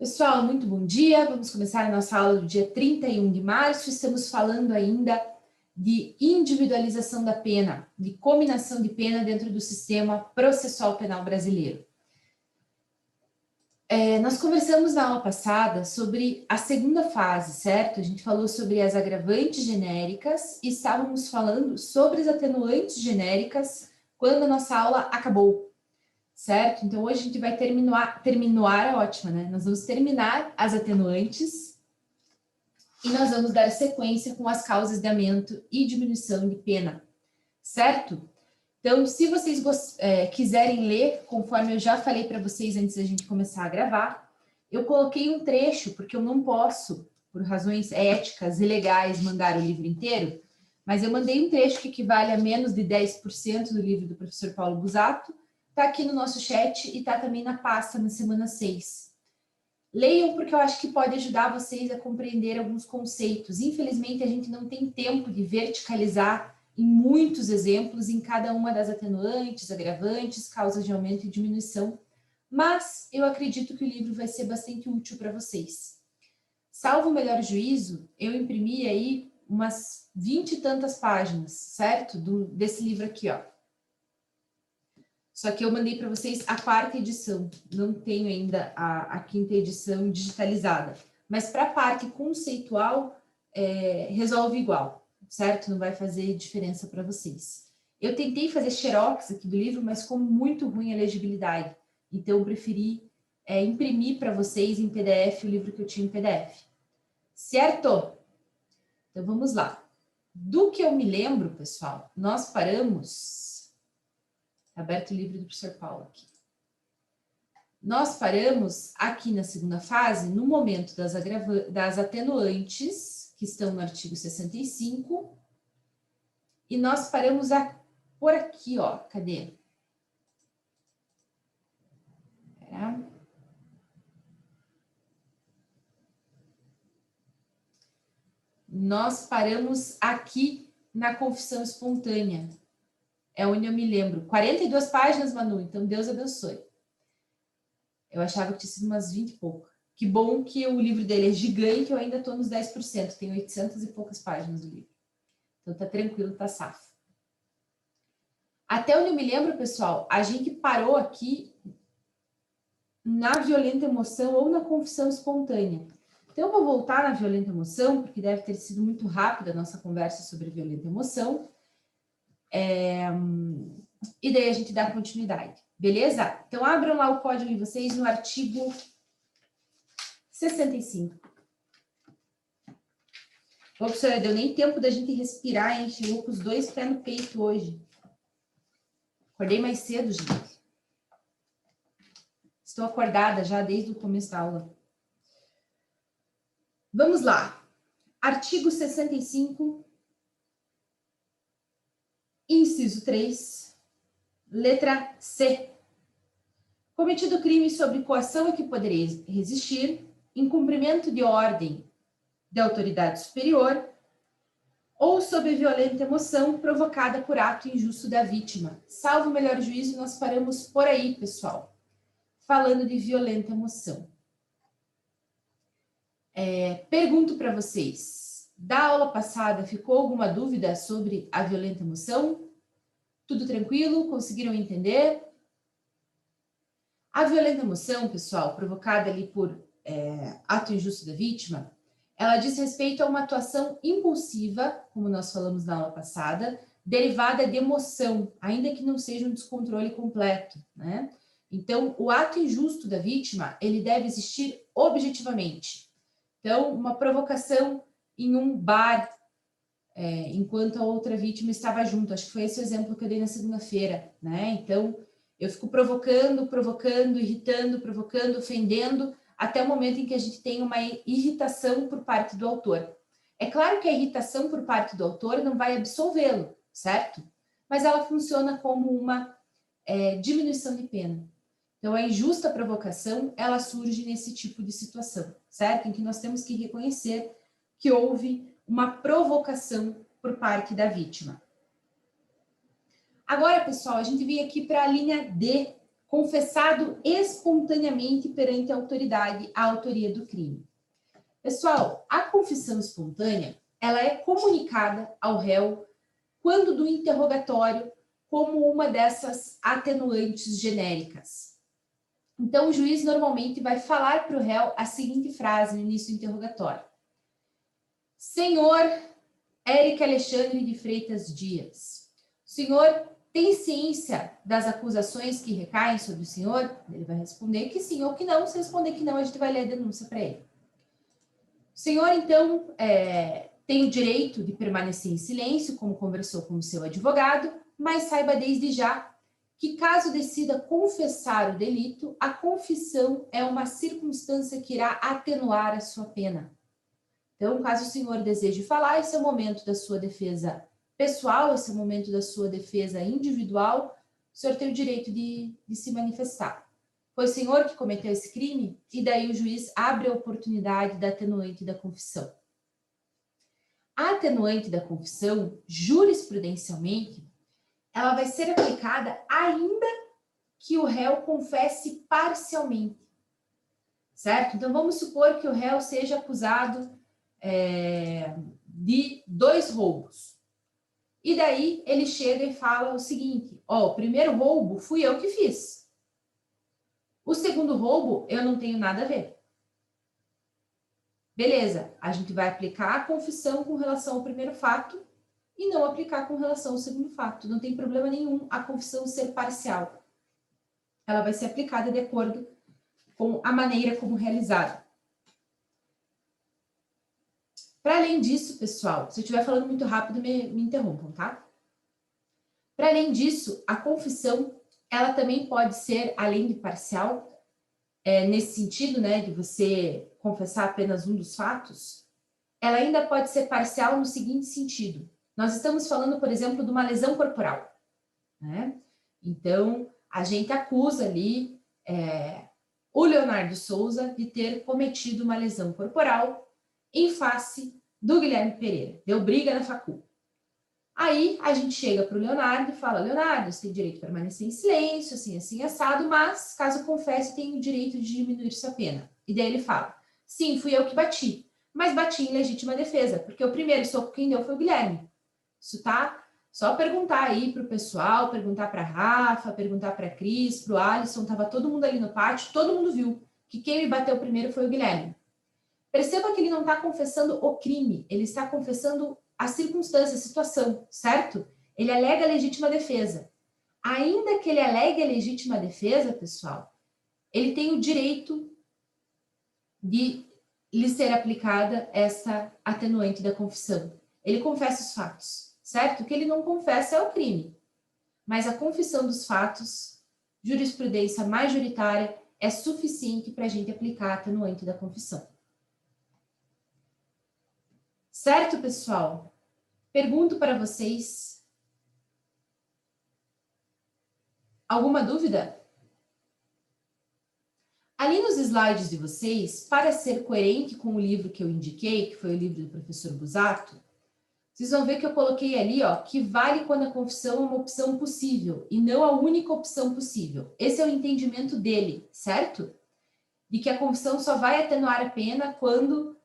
Pessoal, muito bom dia. Vamos começar a nossa aula do dia 31 de março. Estamos falando ainda de individualização da pena, de cominação de pena dentro do sistema processual penal brasileiro. Nós conversamos na aula passada sobre a segunda fase, certo? A gente falou sobre as agravantes genéricas e estávamos falando sobre as atenuantes genéricas quando a nossa aula acabou. Certo? Então, hoje a gente vai terminar é ótima, né? Nós vamos terminar as atenuantes e nós vamos dar sequência com as causas de aumento e diminuição de pena, certo? Então, se vocês quiserem ler, conforme eu já falei para vocês antes da gente começar a gravar, eu coloquei um trecho, porque eu não posso, por razões éticas e legais, mandar o livro inteiro, mas eu mandei um trecho que equivale a menos de 10% do livro do professor Paulo Busato. Está aqui no nosso chat e está também na pasta na semana 6. Leiam porque eu acho que pode ajudar vocês a compreender alguns conceitos. Infelizmente, a gente não tem tempo de verticalizar em muitos exemplos em cada uma das atenuantes, agravantes, causas de aumento e diminuição, mas eu acredito que o livro vai ser bastante útil para vocês. Salvo o melhor juízo, eu imprimi aí umas 20 e tantas páginas, certo? Desse livro aqui, ó. Só que eu mandei para vocês a quarta edição, não tenho ainda a quinta edição digitalizada. Mas para a parte conceitual, resolve igual, certo? Não vai fazer diferença para vocês. Eu tentei fazer xerox aqui do livro, mas ficou muito ruim a legibilidade. Então, eu preferi imprimir para vocês em PDF o livro que eu tinha em PDF. Certo? Então, vamos lá. Do que eu me lembro, pessoal, nós paramos... Aberto o livro do professor Paulo aqui. Nós paramos aqui na segunda fase, no momento das atenuantes, que estão no artigo 65, e nós paramos por aqui, ó. Cadê? Nós paramos aqui na confissão espontânea. É onde eu me lembro. 42 páginas, Manu, então Deus abençoe. Eu achava que tinha sido umas 20 e pouco. Que bom que o livro dele é gigante, eu ainda estou nos 10%. Tem 800 e poucas páginas do livro. Então tá tranquilo, tá safo. Até onde eu me lembro, pessoal, a gente parou aqui na violenta emoção ou na confissão espontânea. Então eu vou voltar na violenta emoção, porque deve ter sido muito rápida a nossa conversa sobre violenta emoção. E daí a gente dá continuidade, beleza? Então abram lá o código de vocês no artigo 65. Ô, professora, deu nem tempo da gente respirar, hein? Chegou com os dois pés no peito hoje. Acordei mais cedo, gente. Estou acordada já desde o começo da aula. Vamos lá. Artigo 65, inciso 3, letra C. Cometido crime sobre coação a que poderia resistir, incumprimento de ordem de autoridade superior ou sob violenta emoção provocada por ato injusto da vítima. Salvo o melhor juízo, nós paramos por aí, pessoal, falando de violenta emoção. Pergunto para vocês, da aula passada ficou alguma dúvida sobre a violenta emoção? Tudo tranquilo? Conseguiram entender? A violenta emoção, pessoal, provocada ali por ato injusto da vítima, ela diz respeito a uma atuação impulsiva, como nós falamos na aula passada, derivada de emoção, ainda que não seja um descontrole completo, né? Então, o ato injusto da vítima, ele deve existir objetivamente. Então, uma provocação em um bar, enquanto a outra vítima estava junto. Acho que foi esse o exemplo que eu dei na segunda-feira, né? Então, eu fico provocando, irritando, provocando, ofendendo, até o momento em que a gente tem uma irritação por parte do autor. É claro que a irritação por parte do autor não vai absolvê-lo, certo? Mas ela funciona como uma diminuição de pena. Então, a injusta provocação, ela surge nesse tipo de situação, certo? Em que nós temos que reconhecer que houve uma provocação por parte da vítima. Agora, pessoal, a gente vem aqui para a linha D, confessado espontaneamente perante a autoridade a autoria do crime. Pessoal, a confissão espontânea, ela é comunicada ao réu quando do interrogatório como uma dessas atenuantes genéricas. Então, o juiz normalmente vai falar para o réu a seguinte frase no início do interrogatório: Senhor Éric Alexandre de Freitas Dias, o senhor tem ciência das acusações que recaem sobre o senhor? Ele vai responder que sim ou que não. Se responder que não, a gente vai ler a denúncia para ele. O senhor, então, tem o direito de permanecer em silêncio, como conversou com o seu advogado, mas saiba desde já que, caso decida confessar o delito, a confissão é uma circunstância que irá atenuar a sua pena. Então, caso o senhor deseje falar, esse é o momento da sua defesa pessoal, esse é o momento da sua defesa individual, o senhor tem o direito de se manifestar. Foi o senhor que cometeu esse crime? E daí o juiz abre a oportunidade da atenuante da confissão. A atenuante da confissão, jurisprudencialmente, ela vai ser aplicada ainda que o réu confesse parcialmente, certo? Então, vamos supor que o réu seja acusado de 2 roubos. E daí ele chega e fala o seguinte: o primeiro roubo fui eu que fiz. O segundo roubo eu não tenho nada a ver. Beleza, a gente vai aplicar a confissão com relação ao primeiro fato e não aplicar com relação ao segundo fato. Não tem problema nenhum a confissão ser parcial. Ela vai ser aplicada de acordo com a maneira como realizada. Para além disso, pessoal, se eu estiver falando muito rápido, me interrompam, tá? Para além disso, a confissão, ela também pode ser, além de parcial, nesse sentido, né, de você confessar apenas um dos fatos, ela ainda pode ser parcial no seguinte sentido. Nós estamos falando, por exemplo, de uma lesão corporal, né? Então, a gente acusa ali o Leonardo Souza de ter cometido uma lesão corporal em face do Guilherme Pereira. Deu briga na facul. Aí a gente chega para o Leonardo e fala: Leonardo, você tem direito a permanecer em silêncio, assim, assim, assado, mas caso confesse, tem o direito de diminuir sua pena. E daí ele fala: sim, fui eu que bati, mas bati em legítima defesa, porque o primeiro soco quem deu foi o Guilherme. Isso tá? Só perguntar aí para o pessoal, perguntar para a Rafa, perguntar para a Cris, para o Alisson, tava todo mundo ali no pátio, todo mundo viu que quem me bateu primeiro foi o Guilherme. Perceba que ele não está confessando o crime, ele está confessando a circunstância, a situação, certo? Ele alega legítima defesa. Ainda que ele alegue a legítima defesa, pessoal, ele tem o direito de lhe ser aplicada essa atenuante da confissão. Ele confessa os fatos, certo? O que ele não confessa é o crime. Mas a confissão dos fatos, jurisprudência majoritária, é suficiente para a gente aplicar a atenuante da confissão. Certo, pessoal? Pergunto para vocês. Alguma dúvida? Ali nos slides de vocês, para ser coerente com o livro que eu indiquei, que foi o livro do professor Busato, vocês vão ver que eu coloquei ali, que vale quando a confissão é uma opção possível e não a única opção possível. Esse é o entendimento dele, certo? De que a confissão só vai atenuar a pena quando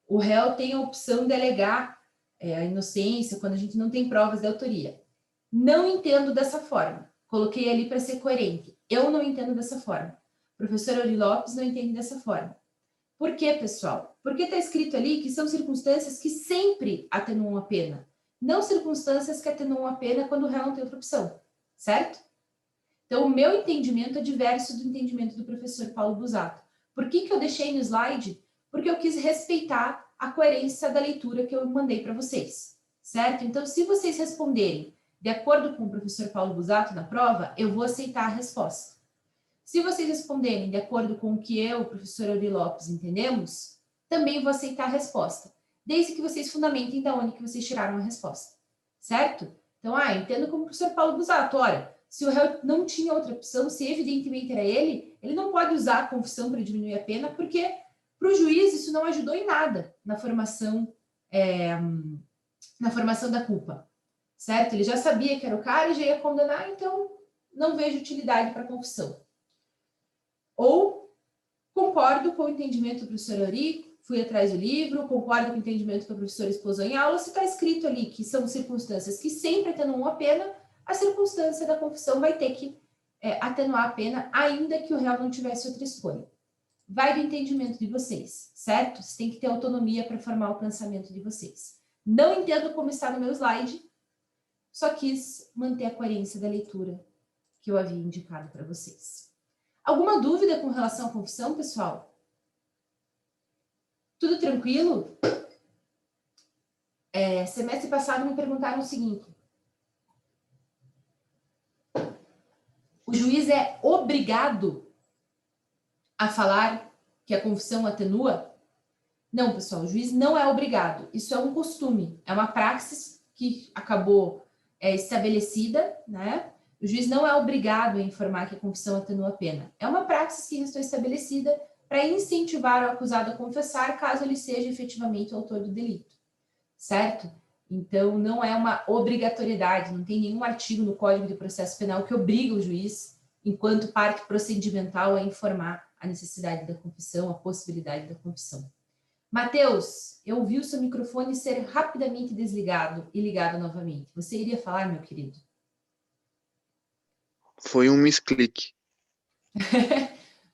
o réu tem a opção de alegar a inocência, quando a gente não tem provas de autoria. Não entendo dessa forma. Coloquei ali para ser coerente. Eu não entendo dessa forma. O professor Euri Lopes não entende dessa forma. Por quê, pessoal? Porque está escrito ali que são circunstâncias que sempre atenuam a pena. Não circunstâncias que atenuam a pena quando o réu não tem outra opção. Certo? Então, o meu entendimento é diverso do entendimento do professor Paulo Busato. Por que eu deixei no slide? Porque eu quis respeitar a coerência da leitura que eu mandei para vocês, certo? Então, se vocês responderem de acordo com o professor Paulo Busato na prova, eu vou aceitar a resposta. Se vocês responderem de acordo com o que eu, o professor Euri Lopes, entendemos, também vou aceitar a resposta, desde que vocês fundamentem de onde que vocês tiraram a resposta, certo? Então, entendo como o professor Paulo Busato, olha, se o réu não tinha outra opção, se evidentemente era ele não pode usar a confissão para diminuir a pena, porque para o juiz isso não ajudou em nada na formação da culpa, certo? Ele já sabia que era o cara e já ia condenar, então não vejo utilidade para a confissão. Ou concordo com o entendimento do professor Ari, fui atrás do livro, concordo com o entendimento que a professora exposou em aula, se está escrito ali que são circunstâncias que sempre atenuam a pena, a circunstância da confissão vai ter que atenuar a pena, ainda que o réu não tivesse outra escolha. Vai do entendimento de vocês, certo? Vocês têm que ter autonomia para formar o pensamento de vocês. Não entendo como está no meu slide, só quis manter a coerência da leitura que eu havia indicado para vocês. Alguma dúvida com relação à confissão, pessoal? Tudo tranquilo? Semestre passado me perguntaram o seguinte: o juiz é obrigado a falar que a confissão atenua? Não, pessoal, o juiz não é obrigado. Isso é um costume, é uma praxis que acabou estabelecida, né? O juiz não é obrigado a informar que a confissão atenua a pena. É uma praxis que restou estabelecida para incentivar o acusado a confessar, caso ele seja efetivamente o autor do delito, certo? Então, não é uma obrigatoriedade, não tem nenhum artigo no Código de Processo Penal que obriga o juiz, enquanto parte procedimental, a informar a necessidade da confissão, a possibilidade da confissão. Matheus, eu ouvi o seu microfone ser rapidamente desligado e ligado novamente. Você iria falar, meu querido? Foi um misclick.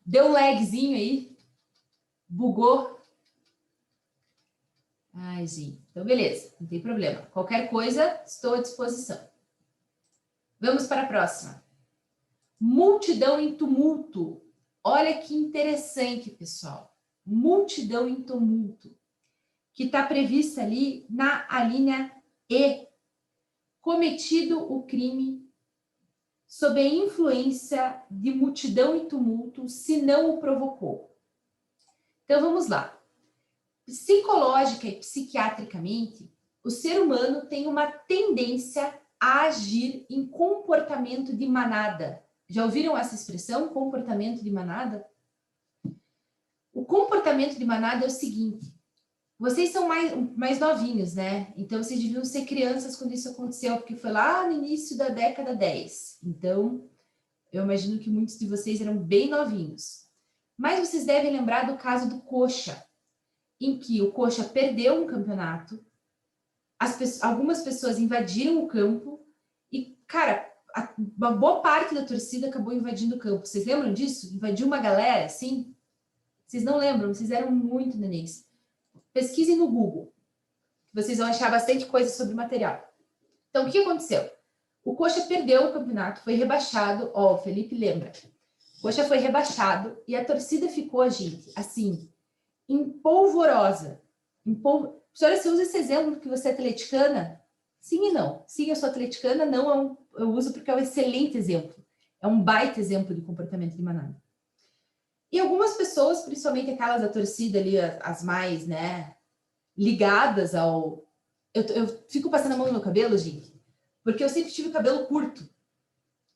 Deu um lagzinho aí? Bugou? Ai, gente. Então, beleza. Não tem problema. Qualquer coisa, estou à disposição. Vamos para a próxima. Multidão em tumulto. Olha que interessante, pessoal. Multidão em tumulto. Que está prevista ali na alínea E. Cometido o crime sob a influência de multidão e tumulto, se não o provocou. Então, vamos lá. Psicológica e psiquiatricamente, o ser humano tem uma tendência a agir em comportamento de manada. Já ouviram essa expressão, comportamento de manada? O comportamento de manada é o seguinte: vocês são mais novinhos, né? Então, vocês deviam ser crianças quando isso aconteceu, porque foi lá no início da década 10. Então, eu imagino que muitos de vocês eram bem novinhos. Mas vocês devem lembrar do caso do Coxa, em que o Coxa perdeu um campeonato, algumas pessoas invadiram o campo e, cara, uma boa parte da torcida acabou invadindo o campo. Vocês lembram disso? Invadiu uma galera, assim? Vocês não lembram? Vocês eram muito nenéns. Pesquisem no Google, que vocês vão achar bastante coisa sobre o material. Então, o que aconteceu? O Coxa perdeu o campeonato, foi rebaixado. Ó, o Felipe lembra. O Coxa foi rebaixado e a torcida ficou, gente, assim, empolvorosa. Senhora, você usa esse exemplo porque você é atleticana? Sim e não. Sim, eu sou atleticana, não eu uso porque é um excelente exemplo. É um baita exemplo de comportamento de manada. E algumas pessoas, principalmente aquelas da torcida ali, as mais, né, ligadas ao... Eu fico passando a mão no meu cabelo, gente, porque eu sempre tive cabelo curto.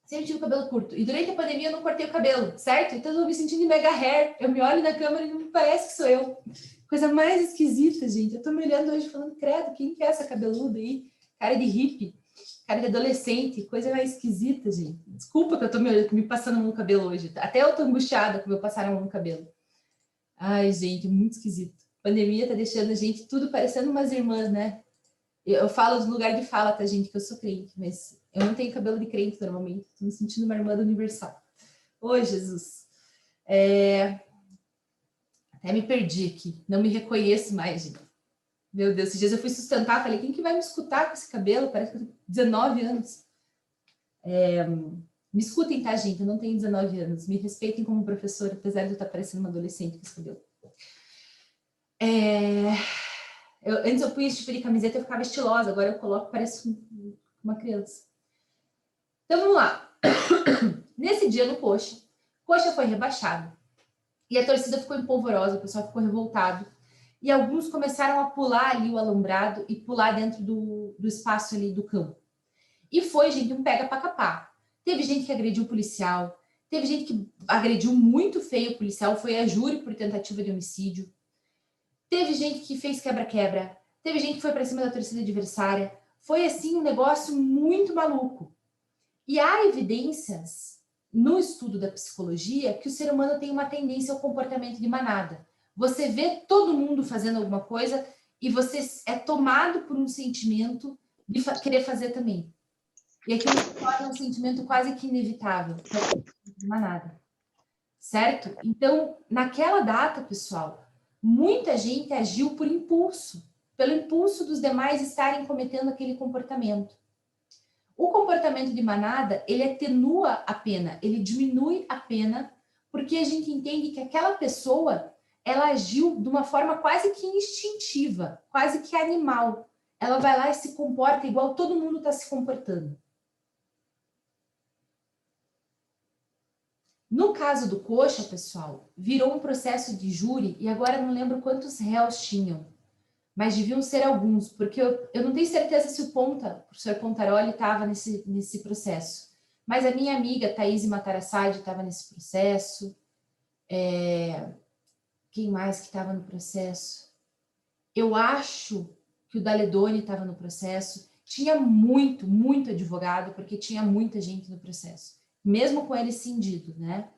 Sempre tive cabelo curto. E durante a pandemia eu não cortei o cabelo, certo? Então eu tô me sentindo mega hair. Eu me olho na câmera e não parece que sou eu. Coisa mais esquisita, gente. Eu tô me olhando hoje falando, credo, quem que é essa cabeluda aí? Cara de hippie, cara de adolescente, coisa mais esquisita, gente. Desculpa que eu tô me passando a mão no cabelo hoje. Até eu tô angustiada com eu passar a mão no cabelo. Ai, gente, muito esquisito. A pandemia tá deixando a gente tudo parecendo umas irmãs, né? Eu falo do lugar de fala, tá, gente, que eu sou crente, mas eu não tenho cabelo de crente normalmente. Tô me sentindo uma irmã do Universal. Ô, Jesus. Até me perdi aqui. Não me reconheço mais, gente. Meu Deus, esses dias eu fui sustentar, falei, quem que vai me escutar com esse cabelo? Parece que eu tenho 19 anos. Me escutem, tá, gente? Eu não tenho 19 anos. Me respeitem como professora, apesar de eu estar parecendo uma adolescente com esse cabelo. Antes eu punha tipo de camiseta e eu ficava estilosa, agora eu coloco, parece uma criança. Então vamos lá. Nesse dia no Coxa foi rebaixado. E a torcida ficou empolvorosa, o pessoal ficou revoltado. E alguns começaram a pular ali o alambrado e pular dentro do espaço ali do campo. E foi, gente, um pega pra capar. Teve gente que agrediu o policial, teve gente que agrediu muito feio o policial, foi a júri por tentativa de homicídio. Teve gente que fez quebra-quebra, teve gente que foi para cima da torcida adversária. Foi, assim, um negócio muito maluco. E há evidências no estudo da psicologia que o ser humano tem uma tendência ao comportamento de manada. Você vê todo mundo fazendo alguma coisa e você é tomado por um sentimento de querer fazer também. E aquilo se torna um sentimento quase que inevitável, que é o comportamento de manada. Certo? Então, naquela data, pessoal, muita gente agiu por impulso, pelo impulso dos demais estarem cometendo aquele comportamento. O comportamento de manada, ele atenua a pena, ele diminui a pena, porque a gente entende que aquela pessoa, ela agiu de uma forma quase que instintiva, quase que animal. Ela vai lá e se comporta igual todo mundo está se comportando. No caso do Coxa, pessoal, virou um processo de júri e agora não lembro quantos réus tinham, mas deviam ser alguns, porque eu não tenho certeza se o professor Pontaroli estava nesse processo, mas a minha amiga Thaís Matarassade estava nesse processo. Quem mais que estava no processo? Eu acho que o Daledoni estava no processo. Tinha muito advogado, porque tinha muita gente no processo, mesmo com ele cindido, né?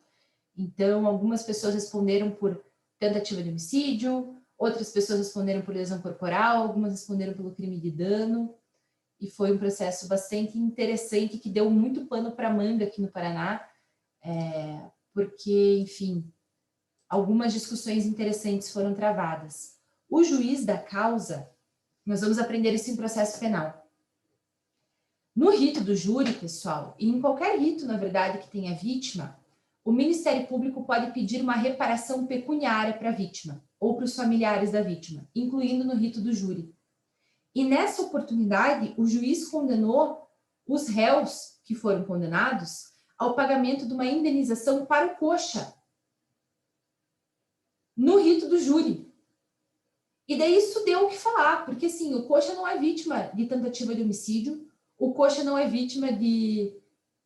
Então, algumas pessoas responderam por tentativa de homicídio, outras pessoas responderam por lesão corporal, algumas responderam pelo crime de dano, e foi um processo bastante interessante que deu muito pano para manga aqui no Paraná, porque, enfim, algumas discussões interessantes foram travadas. O juiz da causa, nós vamos aprender isso em processo penal. No rito do júri, pessoal, e em qualquer rito, na verdade, que tenha vítima, o Ministério Público pode pedir uma reparação pecuniária para a vítima ou para os familiares da vítima, incluindo no rito do júri. E nessa oportunidade, o juiz condenou os réus que foram condenados ao pagamento de uma indenização para o Coxa, no rito do júri. E daí isso deu o que falar, porque assim, o Coxa não é vítima de tentativa de homicídio, o Coxa não é vítima de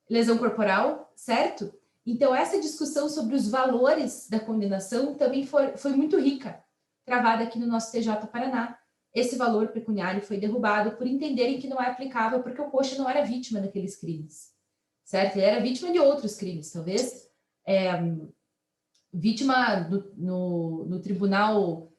lesão corporal, certo? Então, essa discussão sobre os valores da condenação também foi muito rica, travada aqui no nosso TJ Paraná. Esse valor pecuniário foi derrubado por entenderem que não é aplicável porque o Coxa não era vítima daqueles crimes, certo? Ele era vítima de outros crimes, talvez. Vítima no tribunal...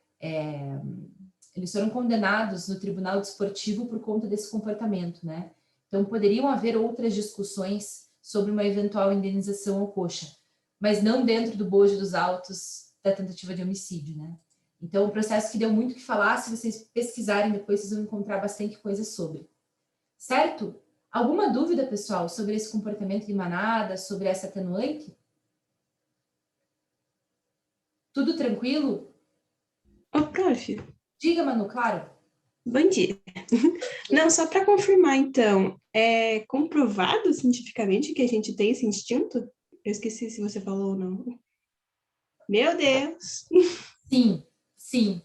eles foram condenados no tribunal desportivo por conta desse comportamento, né? Então, poderiam haver outras discussões sobre uma eventual indenização ao Coxa, mas não dentro do bojo dos autos da tentativa de homicídio, né? Então, um processo que deu muito o que falar, se vocês pesquisarem depois, vocês vão encontrar bastante coisa sobre. Certo? Alguma dúvida, pessoal, sobre esse comportamento de manada, sobre essa atenuante? Tudo tranquilo? Ô, prof. Diga, Manu, claro. Bom dia. Não, só para confirmar, então, é comprovado cientificamente que a gente tem esse instinto? Eu esqueci se você falou ou não. Meu Deus! Sim, sim.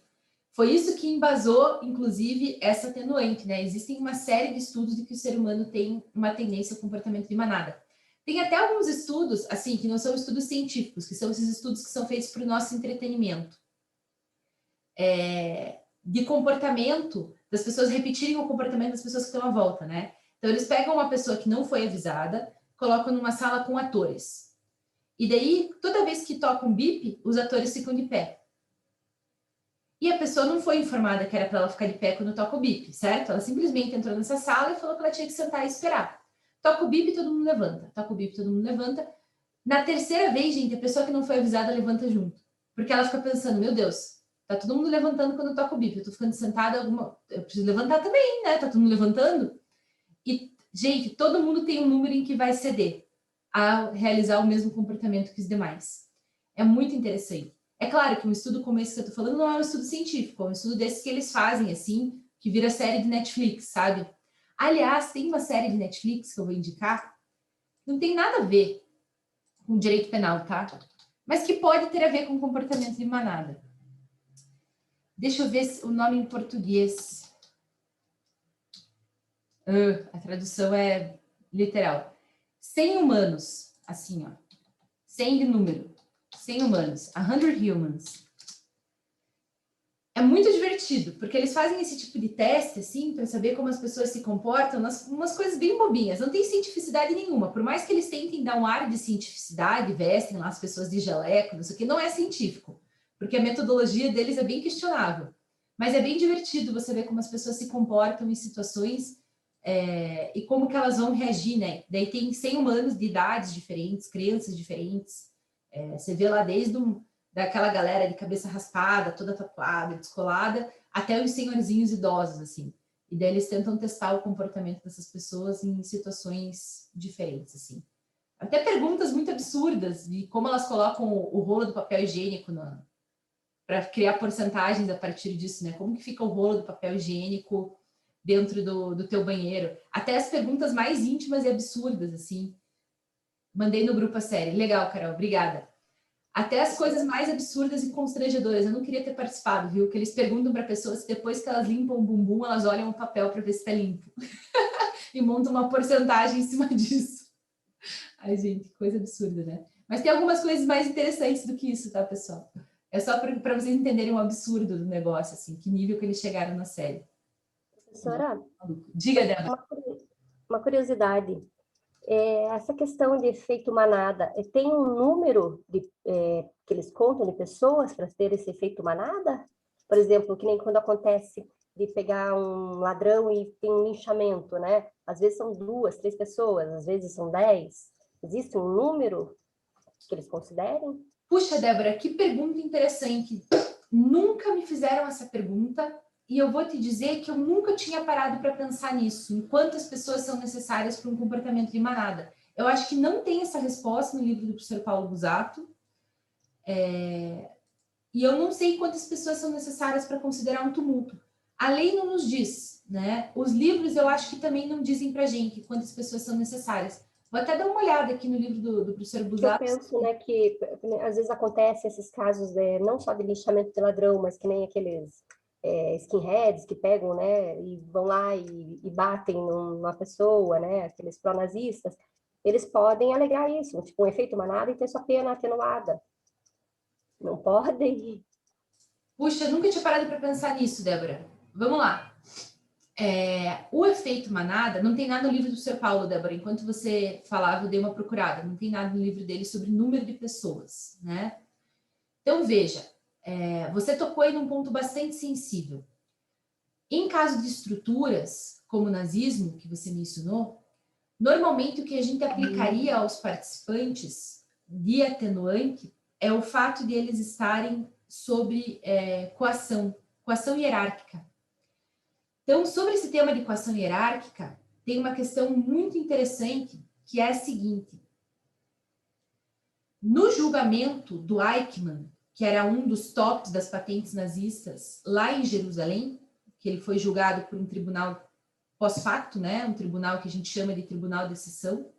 Foi isso que embasou, inclusive, essa atenuante, né? Existem uma série de estudos de que o ser humano tem uma tendência ao comportamento de manada. Tem até alguns estudos, assim, que não são estudos científicos, que são esses estudos que são feitos para o nosso entretenimento. De comportamento, das pessoas repetirem o comportamento das pessoas que estão à volta, né? Então, eles pegam uma pessoa que não foi avisada, colocam numa sala com atores. E daí, toda vez que toca um bip, os atores ficam de pé. E a pessoa não foi informada que era para ela ficar de pé quando toca o bip, certo? Ela simplesmente entrou nessa sala e falou que ela tinha que sentar e esperar. Toca o bip, todo mundo levanta. Toca o bip, todo mundo levanta. Na terceira vez, gente, a pessoa que não foi avisada levanta junto. Porque ela fica pensando, meu Deus, tá todo mundo levantando quando eu toco o bip. Eu tô ficando sentada, eu preciso levantar também, né? Tá todo mundo levantando. E, gente, todo mundo tem um número em que vai ceder a realizar o mesmo comportamento que os demais. É muito interessante. É claro que um estudo como esse que eu tô falando não é um estudo científico, é um estudo desses que eles fazem, assim, que vira série de Netflix, sabe? Aliás, tem uma série de Netflix que eu vou indicar, não tem nada a ver com direito penal, tá? Mas que pode ter a ver com comportamento de manada. Deixa eu ver o nome em português. A tradução é literal. 100 humanos, assim, ó. 100 de número. 100 humanos. 100 humans. É muito divertido, porque eles fazem esse tipo de teste, assim, para saber como as pessoas se comportam, umas coisas bem bobinhas, não tem cientificidade nenhuma, por mais que eles tentem dar um ar de cientificidade, vestem lá as pessoas de jaleco, não sei o que, não é científico, porque a metodologia deles é bem questionável, mas é bem divertido você ver como as pessoas se comportam em situações e como que elas vão reagir, né? Daí tem 100 humanos de idades diferentes, crianças diferentes, você vê lá desde daquela galera de cabeça raspada, toda tatuada, descolada, até os senhorzinhos idosos, assim. E daí eles tentam testar o comportamento dessas pessoas em situações diferentes, assim. Até perguntas muito absurdas de como elas colocam o rolo do papel higiênico para criar porcentagens a partir disso, né? Como que fica o rolo do papel higiênico dentro do teu banheiro? Até as perguntas mais íntimas e absurdas, assim. Mandei no grupo a série. Legal, Carol, obrigada. Até as coisas mais absurdas e constrangedoras. Eu não queria ter participado, viu? Que eles perguntam para pessoas se depois que elas limpam o bumbum, elas olham o papel para ver se está limpo. E montam uma porcentagem em cima disso. Ai, gente, coisa absurda, né? Mas tem algumas coisas mais interessantes do que isso, tá, pessoal? É só para vocês entenderem o absurdo do negócio, assim, que nível que eles chegaram na série. Professora, Diga, Débora. uma curiosidade. Essa questão de efeito manada, tem um número que eles contam de pessoas para ter esse efeito manada? Por exemplo, que nem quando acontece de pegar um ladrão e tem um linchamento, né? Às vezes são 2, 3 pessoas, às vezes são 10. Existe um número que eles considerem? Puxa, Débora, que pergunta interessante. Nunca me fizeram essa pergunta e eu vou te dizer que eu nunca tinha parado para pensar nisso, em quantas pessoas são necessárias para um comportamento de manada. Eu acho que não tem essa resposta no livro do professor Paulo Busato. E eu não sei quantas pessoas são necessárias para considerar um tumulto. A lei não nos diz, né? Os livros eu acho que também não dizem para a gente quantas pessoas são necessárias. Vou até dar uma olhada aqui no livro do professor Busato. Eu penso, né, que às vezes acontece esses casos não só de linchamento de ladrão, mas que nem aqueles skinheads que pegam, né, e vão lá e batem numa pessoa, né, aqueles pró-nazistas, eles podem alegar isso, tipo um efeito manada e ter sua pena atenuada. Não podem? Puxa, eu nunca tinha parado para pensar nisso, Débora. Vamos lá. O efeito manada, não tem nada no livro do Sr. Paulo, Débora. Enquanto você falava, eu dei uma procurada. Não tem nada no livro dele sobre número de pessoas, né? Então, veja, você tocou aí num ponto bastante sensível. Em caso de estruturas, como o nazismo, que você mencionou, normalmente o que a gente aplicaria aos participantes de atenuante é o fato de eles estarem sobre coação hierárquica. Então, sobre esse tema de coação hierárquica, tem uma questão muito interessante, que é a seguinte. No julgamento do Eichmann, que era um dos tops das patentes nazistas, lá em Jerusalém, que ele foi julgado por um tribunal pós-facto, né? Um tribunal que a gente chama de tribunal de exceção,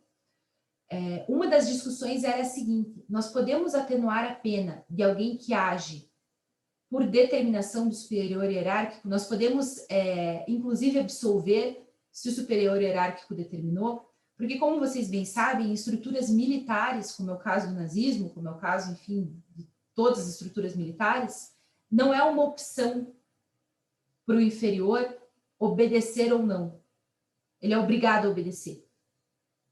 uma das discussões era a seguinte: nós podemos atenuar a pena de alguém que age por determinação do superior hierárquico, nós podemos, inclusive, absolver se o superior hierárquico determinou, porque, como vocês bem sabem, em estruturas militares, como é o caso do nazismo, como é o caso, enfim, de todas as estruturas militares, não é uma opção para o inferior obedecer ou não. Ele é obrigado a obedecer.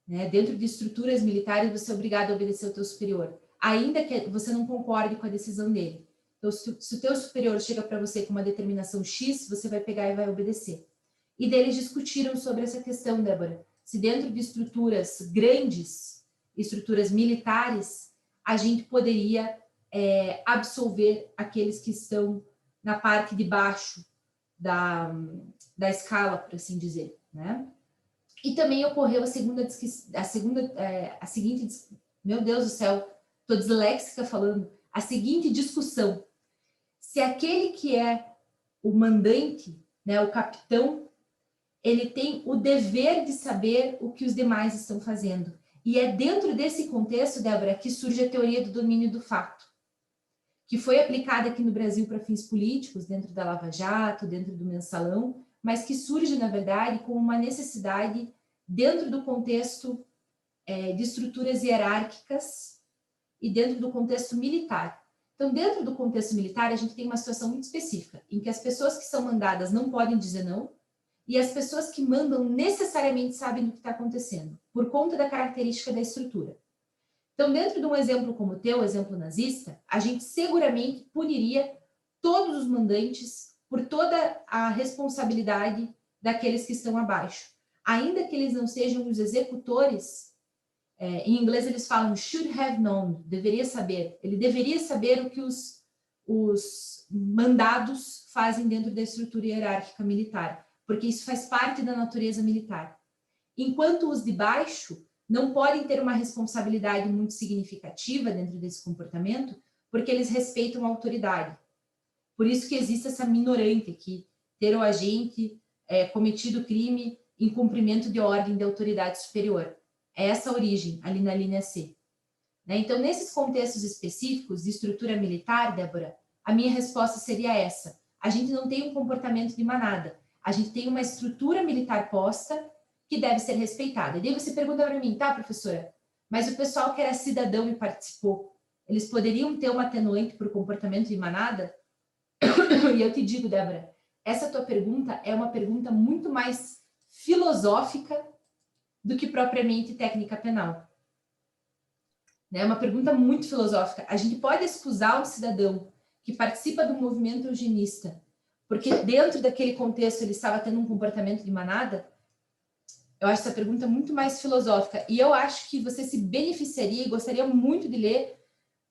Né? Dentro de estruturas militares, você é obrigado a obedecer ao teu superior, ainda que você não concorde com a decisão dele. Então, se o teu superior chega para você com uma determinação X, você vai pegar e vai obedecer. E daí eles discutiram sobre essa questão, Débora. Se dentro de estruturas grandes, estruturas militares, a gente poderia absolver aqueles que estão na parte de baixo da escala, por assim dizer, né? E também ocorreu a seguinte, meu Deus do céu, estou disléxica falando, a seguinte discussão: se aquele que é o mandante, né, o capitão, ele tem o dever de saber o que os demais estão fazendo. E é dentro desse contexto, Débora, que surge a teoria do domínio do fato, que foi aplicada aqui no Brasil para fins políticos, dentro da Lava Jato, dentro do Mensalão, mas que surge, na verdade, como uma necessidade dentro do contexto de estruturas hierárquicas e dentro do contexto militar. Então, dentro do contexto militar, a gente tem uma situação muito específica, em que as pessoas que são mandadas não podem dizer não, e as pessoas que mandam necessariamente sabem do que está acontecendo, por conta da característica da estrutura. Então, dentro de um exemplo como o teu, exemplo nazista, a gente seguramente puniria todos os mandantes por toda a responsabilidade daqueles que estão abaixo. Ainda que eles não sejam os executores, em inglês eles falam should have known, deveria saber. Ele deveria saber o que os mandados fazem dentro da estrutura hierárquica militar, porque isso faz parte da natureza militar. Enquanto os de baixo não podem ter uma responsabilidade muito significativa dentro desse comportamento, porque eles respeitam a autoridade. Por isso que existe essa minorante aqui, ter o agente cometido crime em cumprimento de ordem de autoridade superior. É essa a origem, ali na linha C. Né? Então, nesses contextos específicos de estrutura militar, Débora, a minha resposta seria essa. A gente não tem um comportamento de manada, a gente tem uma estrutura militar posta que deve ser respeitada. E daí você pergunta para mim, tá, professora, mas o pessoal que era cidadão e participou, eles poderiam ter uma atenuante por comportamento de manada? E eu te digo, Débora, essa tua pergunta é uma pergunta muito mais filosófica do que propriamente técnica penal. É uma pergunta muito filosófica. A gente pode excusar um cidadão que participa do movimento eugenista porque dentro daquele contexto ele estava tendo um comportamento de manada? Eu acho essa pergunta muito mais filosófica. E eu acho que você se beneficiaria e gostaria muito de ler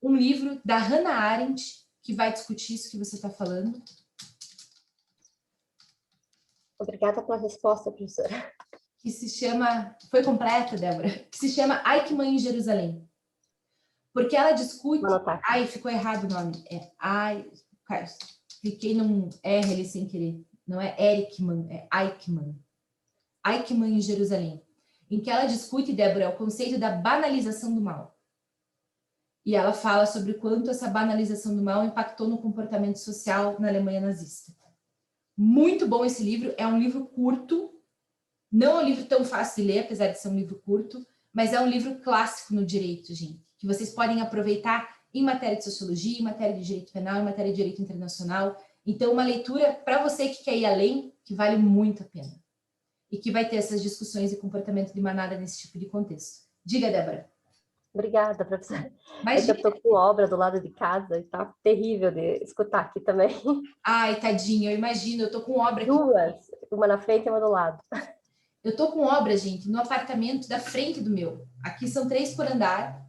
um livro da Hannah Arendt, que vai discutir isso que você está falando. Obrigada pela resposta, professora. Que se chama... Foi completa, Débora? Que se chama Eichmann em Jerusalém. Porque ela discute... Ai, ficou errado o nome. Cliquei num R ali sem querer. Não é Erikman, é Eichmann. Eichmann em Jerusalém. Em que ela discute, Débora, o conceito da banalização do mal. E ela fala sobre o quanto essa banalização do mal impactou no comportamento social na Alemanha nazista. Muito bom esse livro. É um livro curto. Não é um livro tão fácil de ler, apesar de ser um livro curto, mas é um livro clássico no direito, gente, que vocês podem aproveitar em matéria de sociologia, em matéria de direito penal, em matéria de direito internacional. Então, uma leitura para você que quer ir além, que vale muito a pena. E que vai ter essas discussões de comportamento de manada nesse tipo de contexto. Diga, Débora. Obrigada, professora. Mas eu estou com obra do lado de casa e tá terrível de escutar aqui também. Ai, tadinho, eu imagino, eu tô com obra aqui. Duas, uma na frente e uma do lado. Eu tô com obra, gente, no apartamento da frente do meu. Aqui são 3 por andar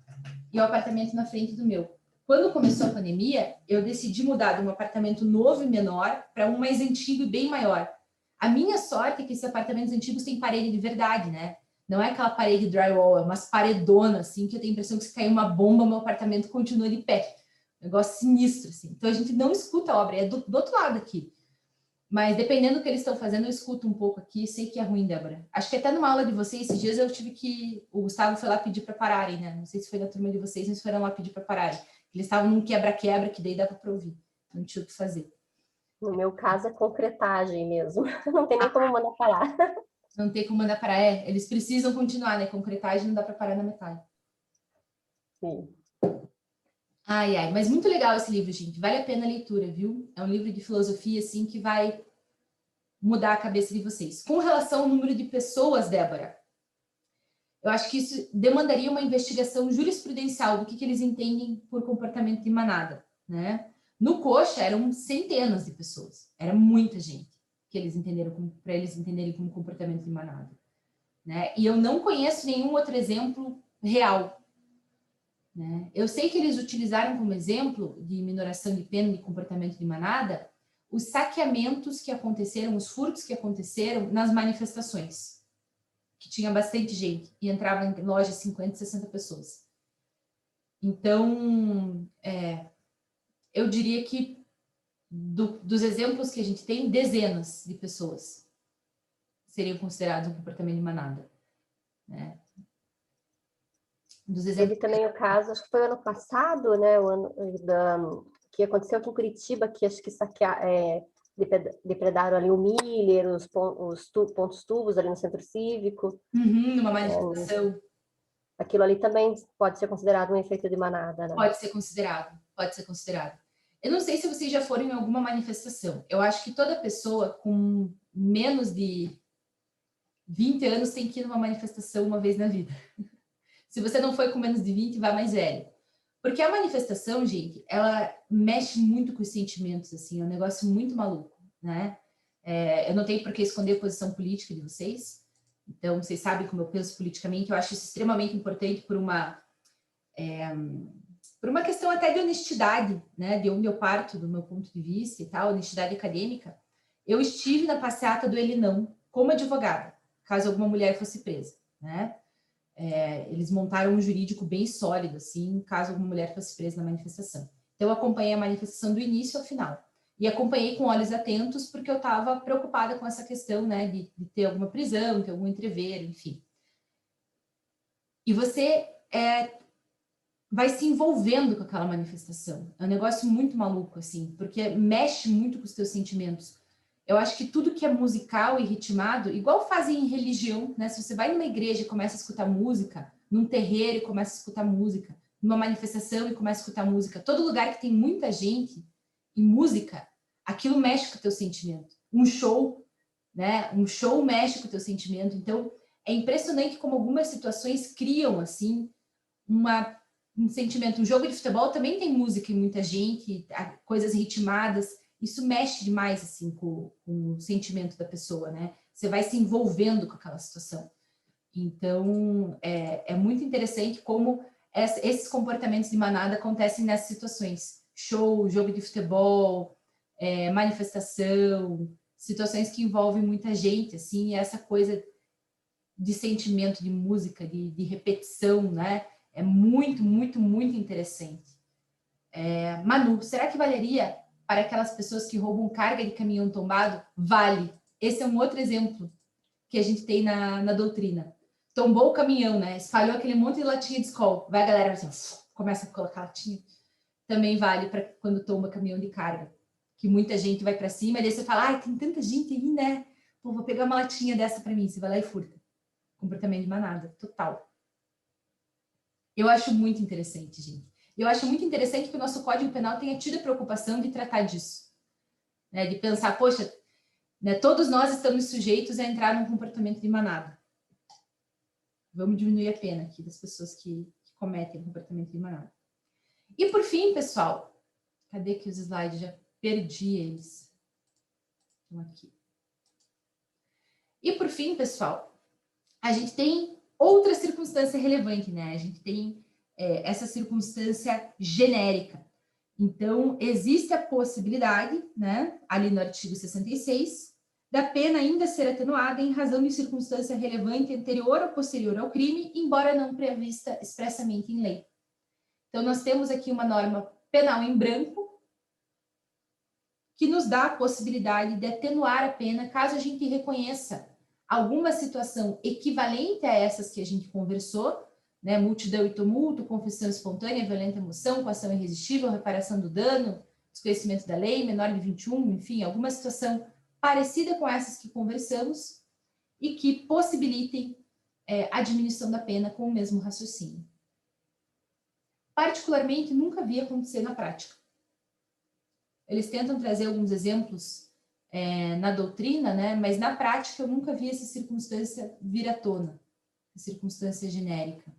e o apartamento na frente do meu. Quando começou a pandemia, eu decidi mudar de um apartamento novo e menor para um mais antigo e bem maior. A minha sorte é que esses apartamentos antigos têm parede de verdade, né? Não é aquela parede drywall, é umas paredonas, assim, que eu tenho a impressão que se cair uma bomba, meu apartamento continua de pé. Negócio sinistro, assim. Então, a gente não escuta a obra, é do outro lado aqui. Mas, dependendo do que eles estão fazendo, eu escuto um pouco aqui, sei que é ruim, Débora. Acho que até numa aula de vocês, esses dias eu tive que... O Gustavo foi lá pedir para pararem, né? Não sei se foi na turma de vocês, mas foram lá pedir para pararem. Eles estavam num quebra-quebra, que daí dava para ouvir. Não tinha o que fazer. No meu caso, é concretagem mesmo. Não tem nem como mandar parar. Não tem como mandar parar. Eles precisam continuar, né? Concretagem não dá para parar na metade. Sim. Ai, ai. Mas muito legal esse livro, gente. Vale a pena a leitura, viu? É um livro de filosofia, assim, que vai mudar a cabeça de vocês. Com relação ao número de pessoas, Débora, eu acho que isso demandaria uma investigação jurisprudencial do que eles entendem por comportamento de manada, né? No Coxa eram centenas de pessoas, era muita gente que eles entenderam para eles entenderem como comportamento de manada, né? E eu não conheço nenhum outro exemplo real, né? Eu sei que eles utilizaram como exemplo de minoração de pena de comportamento de manada os saqueamentos que aconteceram, os furtos que aconteceram nas manifestações, que tinha bastante gente e entrava em lojas 50, 60 pessoas. Então, eu diria que dos exemplos que a gente tem, dezenas de pessoas seriam considerados um comportamento de manada, né? Dos exemplos... Teve também o caso, acho que foi ano passado, né, que aconteceu aqui em Curitiba, que acho que depredaram ali o Miller, os pontos tubos ali no centro cívico. Numa manifestação. Aquilo ali também pode ser considerado um efeito de manada, né? Pode ser considerado. pode ser considerado. Eu não sei se vocês já foram em alguma manifestação. Eu acho que toda pessoa com menos de 20 anos tem que ir numa manifestação uma vez na vida. Se você não foi com menos de 20, vá mais velho. Porque a manifestação, gente, ela mexe muito com os sentimentos, assim, é um negócio muito maluco, né? Eu não tenho por que esconder a posição política de vocês, então vocês sabem como eu penso politicamente, eu acho isso extremamente importante por uma questão até de honestidade, né? De onde eu parto, do meu ponto de vista e tal, honestidade acadêmica. Eu estive na passeata do Ele Não como advogada, caso alguma mulher fosse presa, né? Eles montaram um jurídico bem sólido, assim, caso alguma mulher fosse presa na manifestação. Então, eu acompanhei a manifestação do início ao final. E acompanhei com olhos atentos, porque eu estava preocupada com essa questão, né, de ter alguma prisão, ter algum entrever, enfim. E você vai se envolvendo com aquela manifestação. É um negócio muito maluco, assim, porque mexe muito com os teus sentimentos. Eu acho que tudo que é musical e ritmado, igual fazem em religião, né? Se você vai numa igreja e começa a escutar música, num terreiro e começa a escutar música, numa manifestação e começa a escutar música, todo lugar que tem muita gente e música, aquilo mexe com o teu sentimento. Um show, né? Um show mexe com o teu sentimento. Então, é impressionante como algumas situações criam, assim, um sentimento. Um jogo de futebol também tem música e muita gente, coisas ritmadas. Isso mexe demais, assim, com o sentimento da pessoa, né? Você vai se envolvendo com aquela situação. Então, é muito interessante como esses comportamentos de manada acontecem nessas situações. Show, jogo de futebol, manifestação, situações que envolvem muita gente, assim, e essa coisa de sentimento, de música, de repetição, né? É muito, muito, muito interessante. Manu, será que valeria para aquelas pessoas que roubam carga de caminhão tombado? Vale. Esse é um outro exemplo que a gente tem na doutrina. Tombou o caminhão, né? Espalhou aquele monte de latinha de Skol. Vai a galera assim, começa a colocar latinha. Também vale para quando tomba caminhão de carga. Que muita gente vai para cima, e daí você fala, tem tanta gente aí, né? Pô, vou pegar uma latinha dessa para mim. Você vai lá e furta. Comportamento de manada, total. Eu acho muito interessante, gente. Eu acho muito interessante que o nosso Código Penal tenha tido a preocupação de tratar disso. Né? De pensar, poxa, né, todos nós estamos sujeitos a entrar num comportamento de manada. Vamos diminuir a pena aqui das pessoas que cometem comportamento de manada. E por fim, pessoal, cadê que os slides? Já perdi eles. Estão aqui. E por fim, pessoal, a gente tem outra circunstância relevante, né? A gente tem essa circunstância genérica. Então, existe a possibilidade, né, ali no artigo 66, da pena ainda ser atenuada em razão de circunstância relevante anterior ou posterior ao crime, embora não prevista expressamente em lei. Então, nós temos aqui uma norma penal em branco que nos dá a possibilidade de atenuar a pena caso a gente reconheça alguma situação equivalente a essas que a gente conversou, né? Multidão e tumulto, confissão espontânea, violenta emoção, coação irresistível, reparação do dano, desconhecimento da lei, menor de 21, enfim, alguma situação parecida com essas que conversamos e que possibilitem a diminuição da pena com o mesmo raciocínio. Particularmente, nunca vi acontecer na prática. Eles tentam trazer alguns exemplos na doutrina, né? Mas na prática eu nunca vi essa circunstância vir à tona, a circunstância genérica.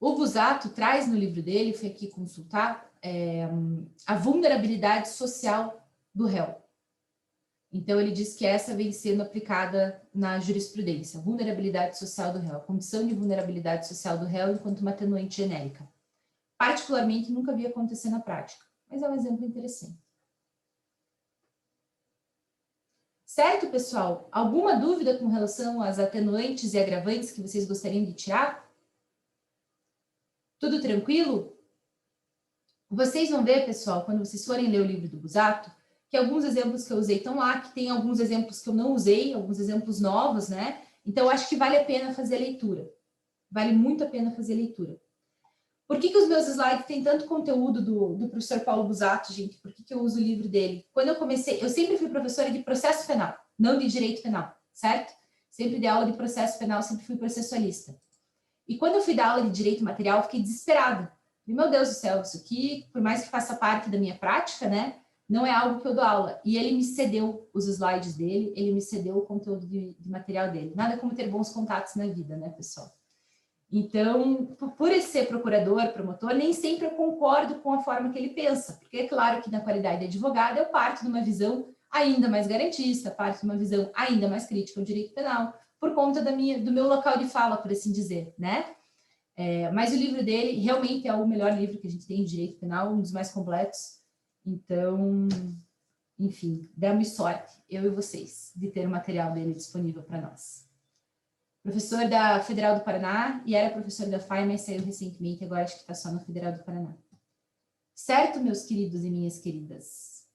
O Busato traz no livro dele, fui aqui consultar, a vulnerabilidade social do réu. Então, ele diz que essa vem sendo aplicada na jurisprudência, vulnerabilidade social do réu, a condição de vulnerabilidade social do réu enquanto uma atenuante genérica. Particularmente, nunca vi acontecer na prática, mas é um exemplo interessante. Certo, pessoal? Alguma dúvida com relação às atenuantes e agravantes que vocês gostariam de tirar? Tudo tranquilo? Vocês vão ver, pessoal, quando vocês forem ler o livro do Busato, que alguns exemplos que eu usei estão lá, que tem alguns exemplos que eu não usei, alguns exemplos novos, né? Então, eu acho que vale a pena fazer a leitura. Vale muito a pena fazer a leitura. Por que os meus slides têm tanto conteúdo do professor Paulo Busato, gente? Por que eu uso o livro dele? Quando eu comecei, eu sempre fui professora de processo penal, não de direito penal, certo? Sempre dei aula de processo penal, sempre fui processualista. E quando eu fui dar aula de direito material, eu fiquei desesperada. E, meu Deus do céu, isso aqui, por mais que faça parte da minha prática, né? Não é algo que eu dou aula. E ele me cedeu os slides dele, ele me cedeu o conteúdo de material dele. Nada como ter bons contatos na vida, né, pessoal? Então, por ele ser procurador, promotor, nem sempre eu concordo com a forma que ele pensa, porque é claro que na qualidade de advogada eu parto de uma visão ainda mais garantista, parto de uma visão ainda mais crítica ao direito penal, por conta do meu local de fala, por assim dizer, né? Mas o livro dele realmente é o melhor livro que a gente tem de direito penal, um dos mais completos. Então, enfim, demos sorte, eu e vocês, de ter o material dele disponível para nós. Professor da Federal do Paraná e era professor da FAI, mas saiu recentemente, agora acho que está só na Federal do Paraná. Certo, meus queridos e minhas queridas?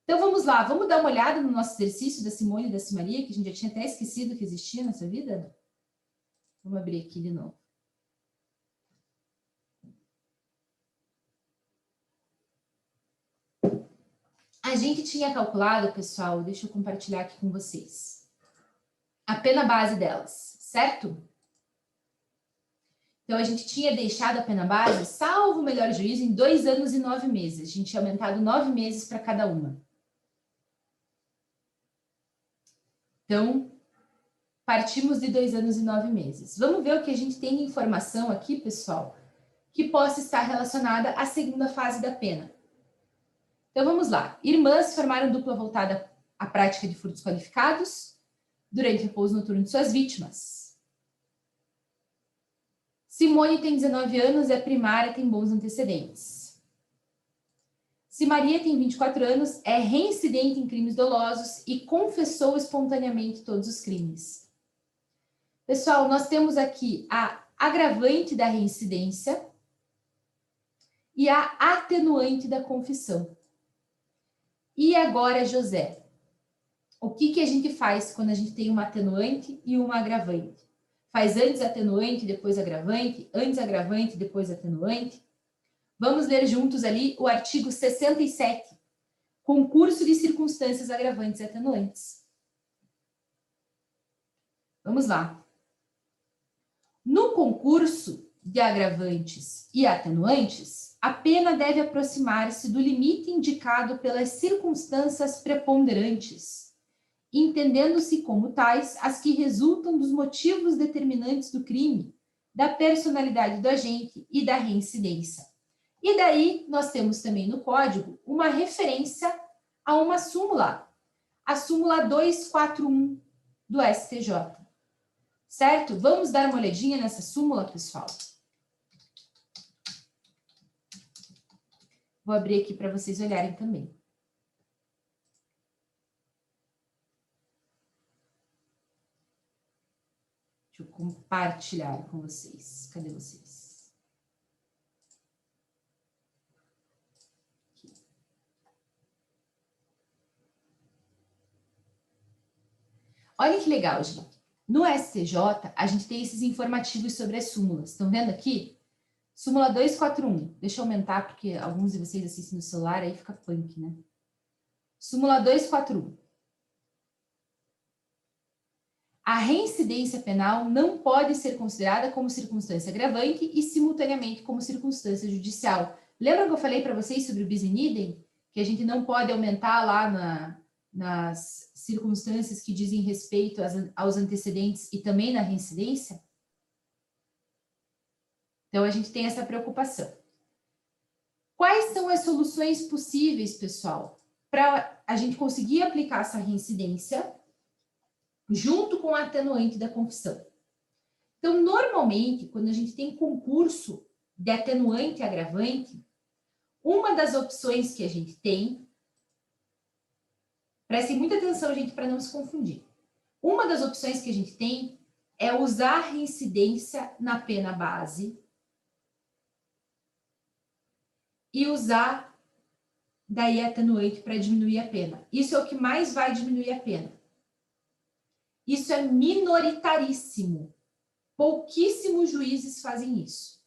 Então vamos lá, vamos dar uma olhada no nosso exercício da Simone e da Simaria, que a gente já tinha até esquecido que existia nessa vida? Vamos abrir aqui de novo. A gente tinha calculado, pessoal, deixa eu compartilhar aqui com vocês, a pena base delas, certo? Então, a gente tinha deixado a pena base, salvo o melhor juízo, em 2 anos e 9 meses. A gente tinha aumentado 9 meses para cada uma. Então, partimos de 2 anos e 9 meses. Vamos ver o que a gente tem de informação aqui, pessoal, que possa estar relacionada à segunda fase da pena. Então, vamos lá. Irmãs formaram dupla voltada à prática de furtos qualificados durante o repouso noturno de suas vítimas. Simone tem 19 anos, é primária, tem bons antecedentes. Simaria tem 24 anos, é reincidente em crimes dolosos e confessou espontaneamente todos os crimes. Pessoal, nós temos aqui a agravante da reincidência e a atenuante da confissão. E agora, José, o que a gente faz quando a gente tem uma atenuante e uma agravante? Faz antes atenuante, depois agravante, antes agravante, depois atenuante? Vamos ler juntos ali o artigo 67, concurso de circunstâncias agravantes e atenuantes. Vamos lá. No concurso de agravantes e atenuantes, a pena deve aproximar-se do limite indicado pelas circunstâncias preponderantes, entendendo-se como tais as que resultam dos motivos determinantes do crime, da personalidade do agente e da reincidência. E daí, nós temos também no Código uma referência a uma súmula, a súmula 241 do STJ. Certo? Vamos dar uma olhadinha nessa súmula, pessoal? Vou abrir aqui para vocês olharem também. Deixa eu compartilhar com vocês. Cadê vocês? Aqui. Olha que legal, gente. No STJ, a gente tem esses informativos sobre as súmulas. Estão vendo aqui? Súmula 241. Deixa eu aumentar, porque alguns de vocês assistem no celular, aí fica punk, né? Súmula 241. A reincidência penal não pode ser considerada como circunstância agravante e, simultaneamente, como circunstância judicial. Lembra que eu falei para vocês sobre o bis in idem? Que a gente não pode aumentar lá nas circunstâncias que dizem respeito aos antecedentes e também na reincidência? Então, a gente tem essa preocupação. Quais são as soluções possíveis, pessoal, para a gente conseguir aplicar essa reincidência junto com a atenuante da confissão? Então, normalmente, quando a gente tem concurso de atenuante e agravante, uma das opções que a gente tem, prestem muita atenção, gente, para não se confundir. Uma das opções que a gente tem é usar a reincidência na pena base e usar daí a atenuante para diminuir a pena. Isso é o que mais vai diminuir a pena. Isso é minoritaríssimo. Pouquíssimos juízes fazem isso.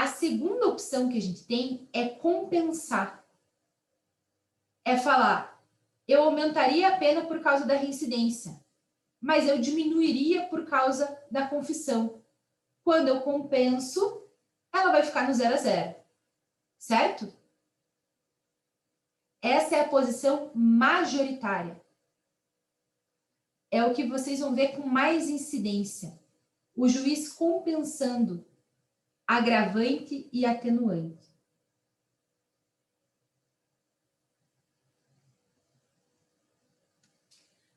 A segunda opção que a gente tem é compensar. É falar, eu aumentaria a pena por causa da reincidência, mas eu diminuiria por causa da confissão. Quando eu compenso, ela vai ficar no 0 a 0, certo? Essa é a posição majoritária. É o que vocês vão ver com mais incidência. O juiz compensando agravante e atenuante.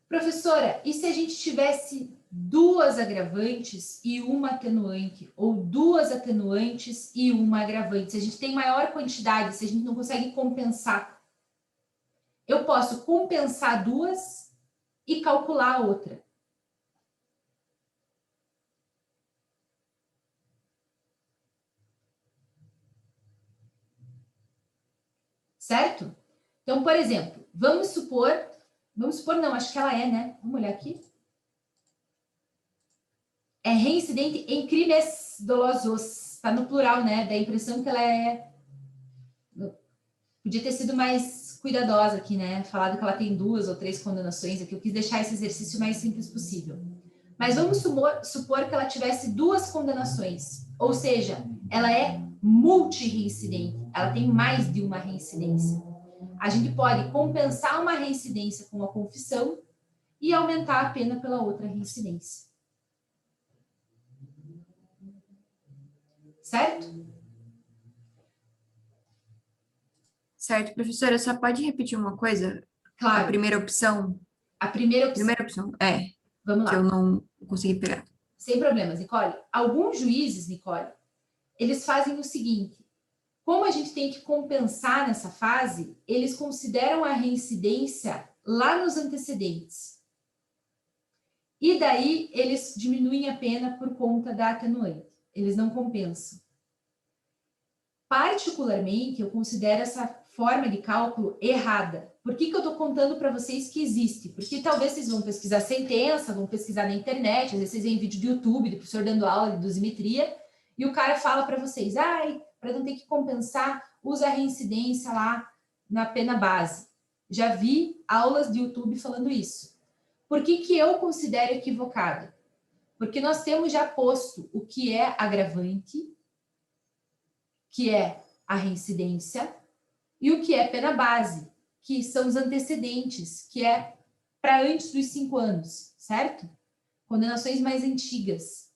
Professora, e se a gente tivesse duas agravantes e uma atenuante, ou duas atenuantes e uma agravante? Se a gente tem maior quantidade, se a gente não consegue compensar, eu posso compensar duas e calcular a outra. Certo? Então, por exemplo, vamos supor não, acho que ela é, né? Vamos olhar aqui. É reincidente em crimes dolosos. Está no plural, né? Dá a impressão que ela é... Podia ter sido mais cuidadosa aqui, né? Falado que ela tem 2 ou 3 condenações aqui. Eu quis deixar esse exercício mais simples possível. Mas vamos supor que ela tivesse 2 condenações. Ou seja, ela é multireincidente. Ela tem mais de uma reincidência. A gente pode compensar uma reincidência com a confissão e aumentar a pena pela outra reincidência. Certo? Certo, professora, só pode repetir uma coisa? Claro. A primeira opção? A primeira opção. Primeira opção, é. Vamos lá. Que eu não consegui pegar. Sem problemas, Nicole. Alguns juízes, Nicole, eles fazem o seguinte. Como a gente tem que compensar nessa fase, eles consideram a reincidência lá nos antecedentes. E daí, eles diminuem a pena por conta da atenuante. Eles não compensam. Particularmente, eu considero essa forma de cálculo errada. Por que eu estou contando para vocês que existe? Porque talvez vocês vão pesquisar sentença, vão pesquisar na internet, às vezes vocês veem vídeo do YouTube, do professor dando aula de dosimetria, e o cara fala para vocês, para não ter que compensar, usa a reincidência lá na pena base. Já vi aulas de YouTube falando isso. Por que eu considero equivocado? Porque nós temos já posto o que é agravante, que é a reincidência, e o que é pena base, que são os antecedentes, que é para antes dos 5 anos, certo? Condenações mais antigas.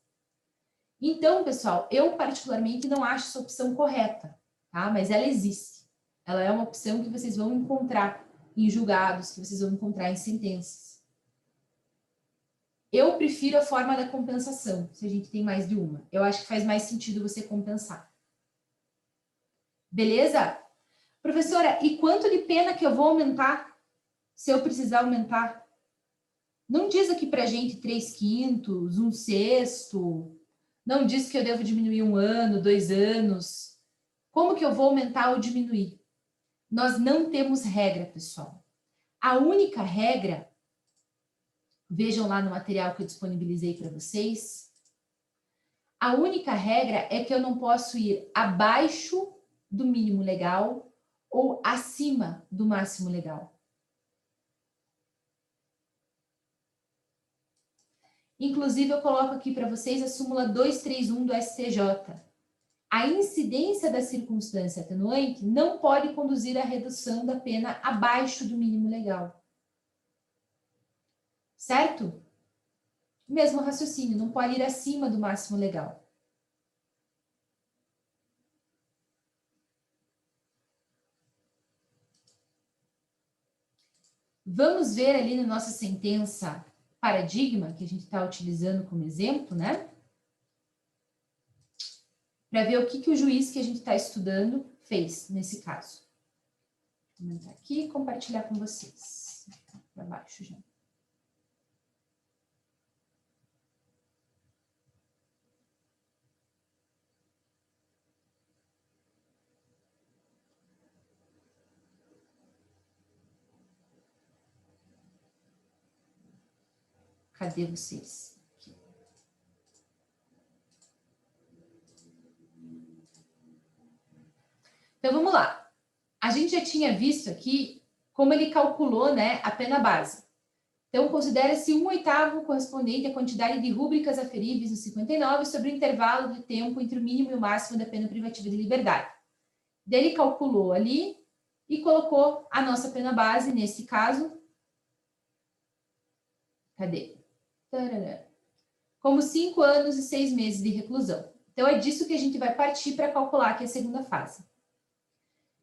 Então, pessoal, eu particularmente não acho essa opção correta, tá? Mas ela existe. Ela é uma opção que vocês vão encontrar em julgados, que vocês vão encontrar em sentenças. Eu prefiro a forma da compensação, se a gente tem mais de uma. Eu acho que faz mais sentido você compensar. Beleza? Professora, e quanto de pena que eu vou aumentar se eu precisar aumentar? Não diz aqui pra gente 3/5, 1/6. Não diz que eu devo diminuir 1 ano, 2 anos. Como que eu vou aumentar ou diminuir? Nós não temos regra, pessoal. A única regra, vejam lá no material que eu disponibilizei para vocês, a única regra é que eu não posso ir abaixo do mínimo legal ou acima do máximo legal. Inclusive, eu coloco aqui para vocês a súmula 231 do STJ. A incidência da circunstância atenuante não pode conduzir à redução da pena abaixo do mínimo legal. Certo? Mesmo raciocínio, não pode ir acima do máximo legal. Vamos ver ali na nossa sentença paradigma, que a gente está utilizando como exemplo, né? Para ver o que o juiz que a gente está estudando fez nesse caso. Vou aumentar aqui e compartilhar com vocês. Para baixo já. Cadê vocês? Aqui. Então, vamos lá. A gente já tinha visto aqui como ele calculou, né, a pena base. Então, considera-se 1/8 correspondente à quantidade de rúbricas aferíveis no 59 sobre o intervalo de tempo entre o mínimo e o máximo da pena privativa de liberdade. Daí ele calculou ali e colocou a nossa pena base, nesse caso. Cadê? Tarará. Como 5 anos e 6 meses de reclusão. Então, é disso que a gente vai partir para calcular aqui a segunda fase.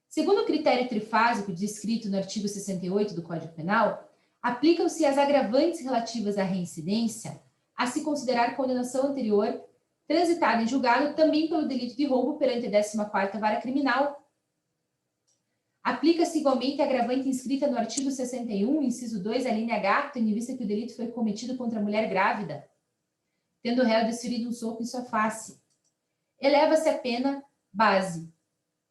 Segundo o critério trifásico descrito no artigo 68 do Código Penal, aplicam-se as agravantes relativas à reincidência a se considerar condenação anterior transitada em julgado também pelo delito de roubo perante a 14ª Vara Criminal. Aplica-se igualmente a agravante inscrita no artigo 61, inciso 2, a linha H, tendo em vista que o delito foi cometido contra a mulher grávida, tendo o réu desferido um soco em sua face. Eleva-se a pena base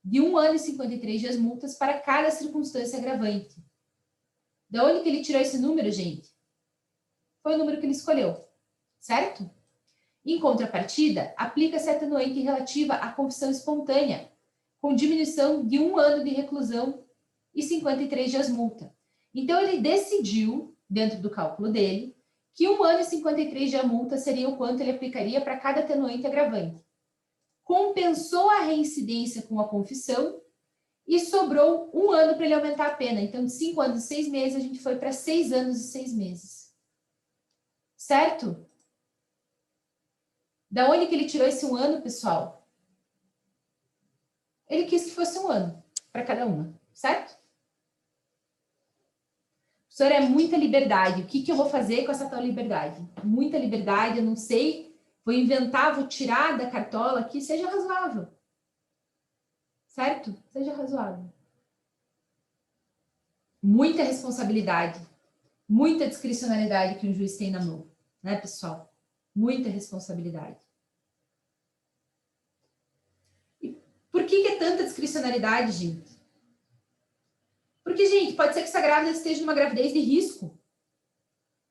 de 1 ano e 53 dias multas para cada circunstância agravante. Da onde que ele tirou esse número, gente? Foi o número que ele escolheu, certo? Em contrapartida, aplica-se a atenuante relativa à confissão espontânea, com diminuição de 1 ano de reclusão e 53 dias multa. Então, ele decidiu, dentro do cálculo dele, que 1 ano e 53 dias multa seria o quanto ele aplicaria para cada atenuante agravante. Compensou a reincidência com a confissão e sobrou 1 ano para ele aumentar a pena. Então, de 5 anos e 6 meses, a gente foi para 6 anos e 6 meses. Certo? Da onde que ele tirou esse 1 ano, pessoal? Ele quis que fosse 1 ano para cada uma, certo? Professor, é muita liberdade. O que que eu vou fazer com essa tal liberdade? Muita liberdade, eu não sei. Vou inventar, vou tirar da cartola que seja razoável. Certo? Seja razoável. Muita responsabilidade. Muita discricionalidade que um juiz tem na mão. Né, pessoal? Muita responsabilidade. E por que é tanta discricionalidade, gente? Porque, gente, pode ser que essa grávida esteja numa gravidez de risco.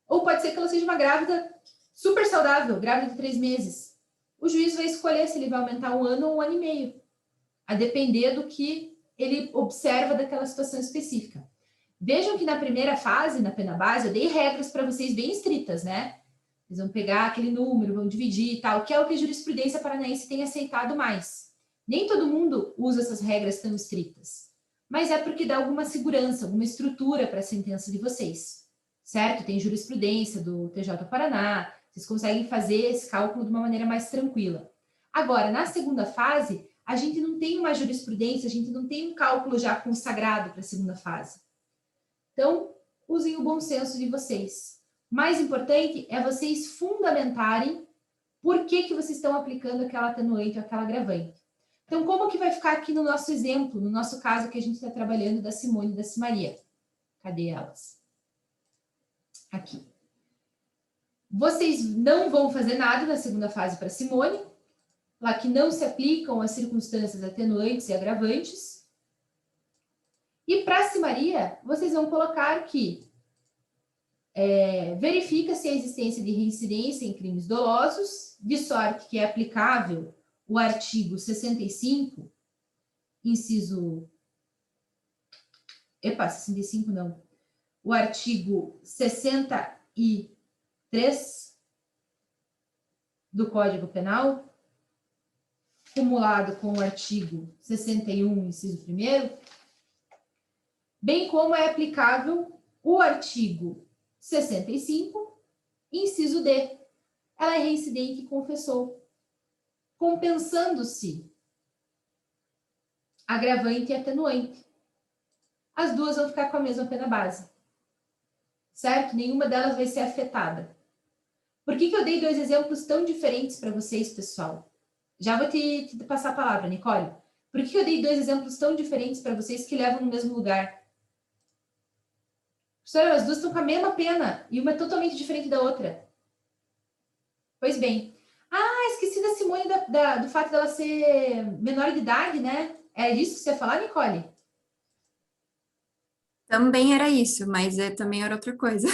Ou pode ser que ela seja uma grávida super saudável, grávida de 3 meses. O juiz vai escolher se ele vai aumentar 1 ano ou 1 ano e meio, a depender do que ele observa daquela situação específica. Vejam que na primeira fase, na pena base, eu dei regras para vocês bem estritas, né? Eles vão pegar aquele número, vão dividir e tal, que é o que a jurisprudência paranaense tem aceitado mais. Nem todo mundo usa essas regras tão estritas, mas é porque dá alguma segurança, alguma estrutura para a sentença de vocês, certo? Tem jurisprudência do TJ Paraná, vocês conseguem fazer esse cálculo de uma maneira mais tranquila. Agora, na segunda fase, a gente não tem uma jurisprudência, a gente não tem um cálculo já consagrado para a segunda fase. Então, usem o bom senso de vocês. Mais importante é vocês fundamentarem por que vocês estão aplicando aquela atenuante ou aquela agravante. Então, como que vai ficar aqui no nosso exemplo, no nosso caso que a gente está trabalhando da Simone e da Simaria? Cadê elas? Aqui. Vocês não vão fazer nada na segunda fase para Simone, lá que não se aplicam as circunstâncias atenuantes e agravantes. E para Simaria, vocês vão colocar que verifica-se a existência de reincidência em crimes dolosos, de sorte que é aplicável o artigo 65, inciso... 65 não. O artigo 63 do Código Penal, cumulado com o artigo 61, inciso 1º, bem como é aplicável o artigo 65, inciso D. Ela é reincidente e confessou, compensando-se agravante e atenuante. As duas vão ficar com a mesma pena base, certo? Nenhuma delas vai ser afetada. Por que eu dei 2 exemplos tão diferentes para vocês, pessoal? Já vou te passar a palavra, Nicole. Por que eu dei 2 exemplos tão diferentes para vocês que levam no mesmo lugar? Professora, as duas estão com a mesma pena e uma é totalmente diferente da outra. Pois bem. Ah, esqueci da Simone do fato dela ser menor de idade, né? É disso que você ia falar, Nicole? Também era isso, mas também era outra coisa.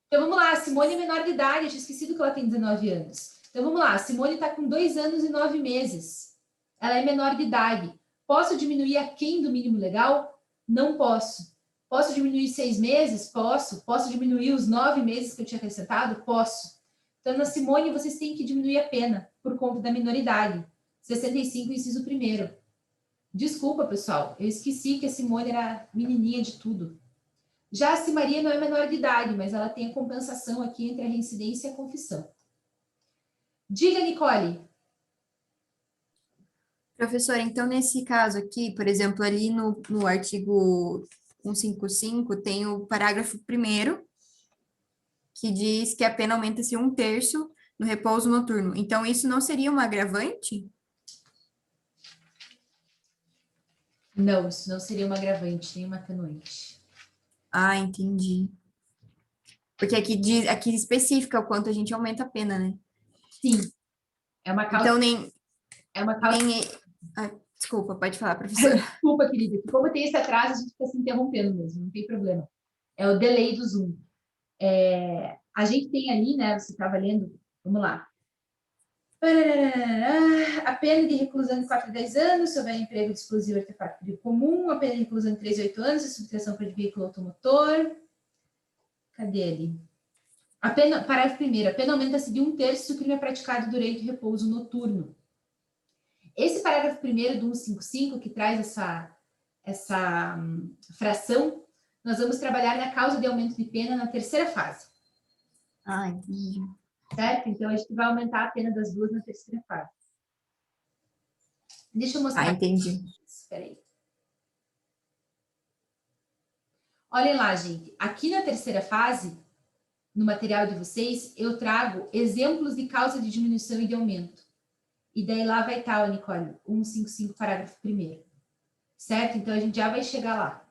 Então vamos lá, a Simone é menor de idade, eu tinha esquecido que ela tem 19 anos. Então vamos lá, a Simone está com 2 anos e 9 meses. Ela é menor de idade. Posso diminuir aquém do mínimo legal? Não posso. Posso diminuir 6 meses? Posso. Posso diminuir os 9 meses que eu tinha acrescentado? Posso. Então, na Simone, vocês têm que diminuir a pena por conta da minoridade. 65, inciso 1º. Desculpa, pessoal, eu esqueci que a Simone era menininha de tudo. Já a Simaria não é menor de idade, mas ela tem a compensação aqui entre a reincidência e a confissão. Diga, Nicole. Professora, então nesse caso aqui, por exemplo, ali no artigo 155, tem o parágrafo 1º, que diz que a pena aumenta-se 1/3 no repouso noturno. Então, isso não seria uma agravante? Não, isso não seria uma agravante, nem uma atenuante. Ah, entendi. Porque aqui diz, aqui especifica o quanto a gente aumenta a pena, né? Sim. É uma causa. Então, nem... É uma causa. Desculpa, pode falar, professora. Desculpa, querida. Como tem esse atraso, a gente fica se interrompendo mesmo, não tem problema. É o delay do Zoom. A gente tem ali, né? Você estava lendo, vamos lá. A pena de reclusão de 4 a 10 anos, se houver emprego de explosivo artefato de perigo comum, a pena de reclusão de 3 a 8 anos, de subtração para veículo automotor. Cadê ele? Parágrafo 1º, a pena aumenta-se de 1/3 se o crime é praticado durante o repouso noturno. Esse parágrafo 1º do 155, que traz essa fração, nós vamos trabalhar na causa de aumento de pena na terceira fase. Ah, entendi. Certo? Então, a gente vai aumentar a pena das duas na terceira fase. Deixa eu mostrar. Ah, entendi. Espera aí. Olhem lá, gente. Aqui na terceira fase, no material de vocês, eu trago exemplos de causa de diminuição e de aumento. E daí lá vai estar, Nicole, 155, parágrafo 1º. Certo? Então, a gente já vai chegar lá.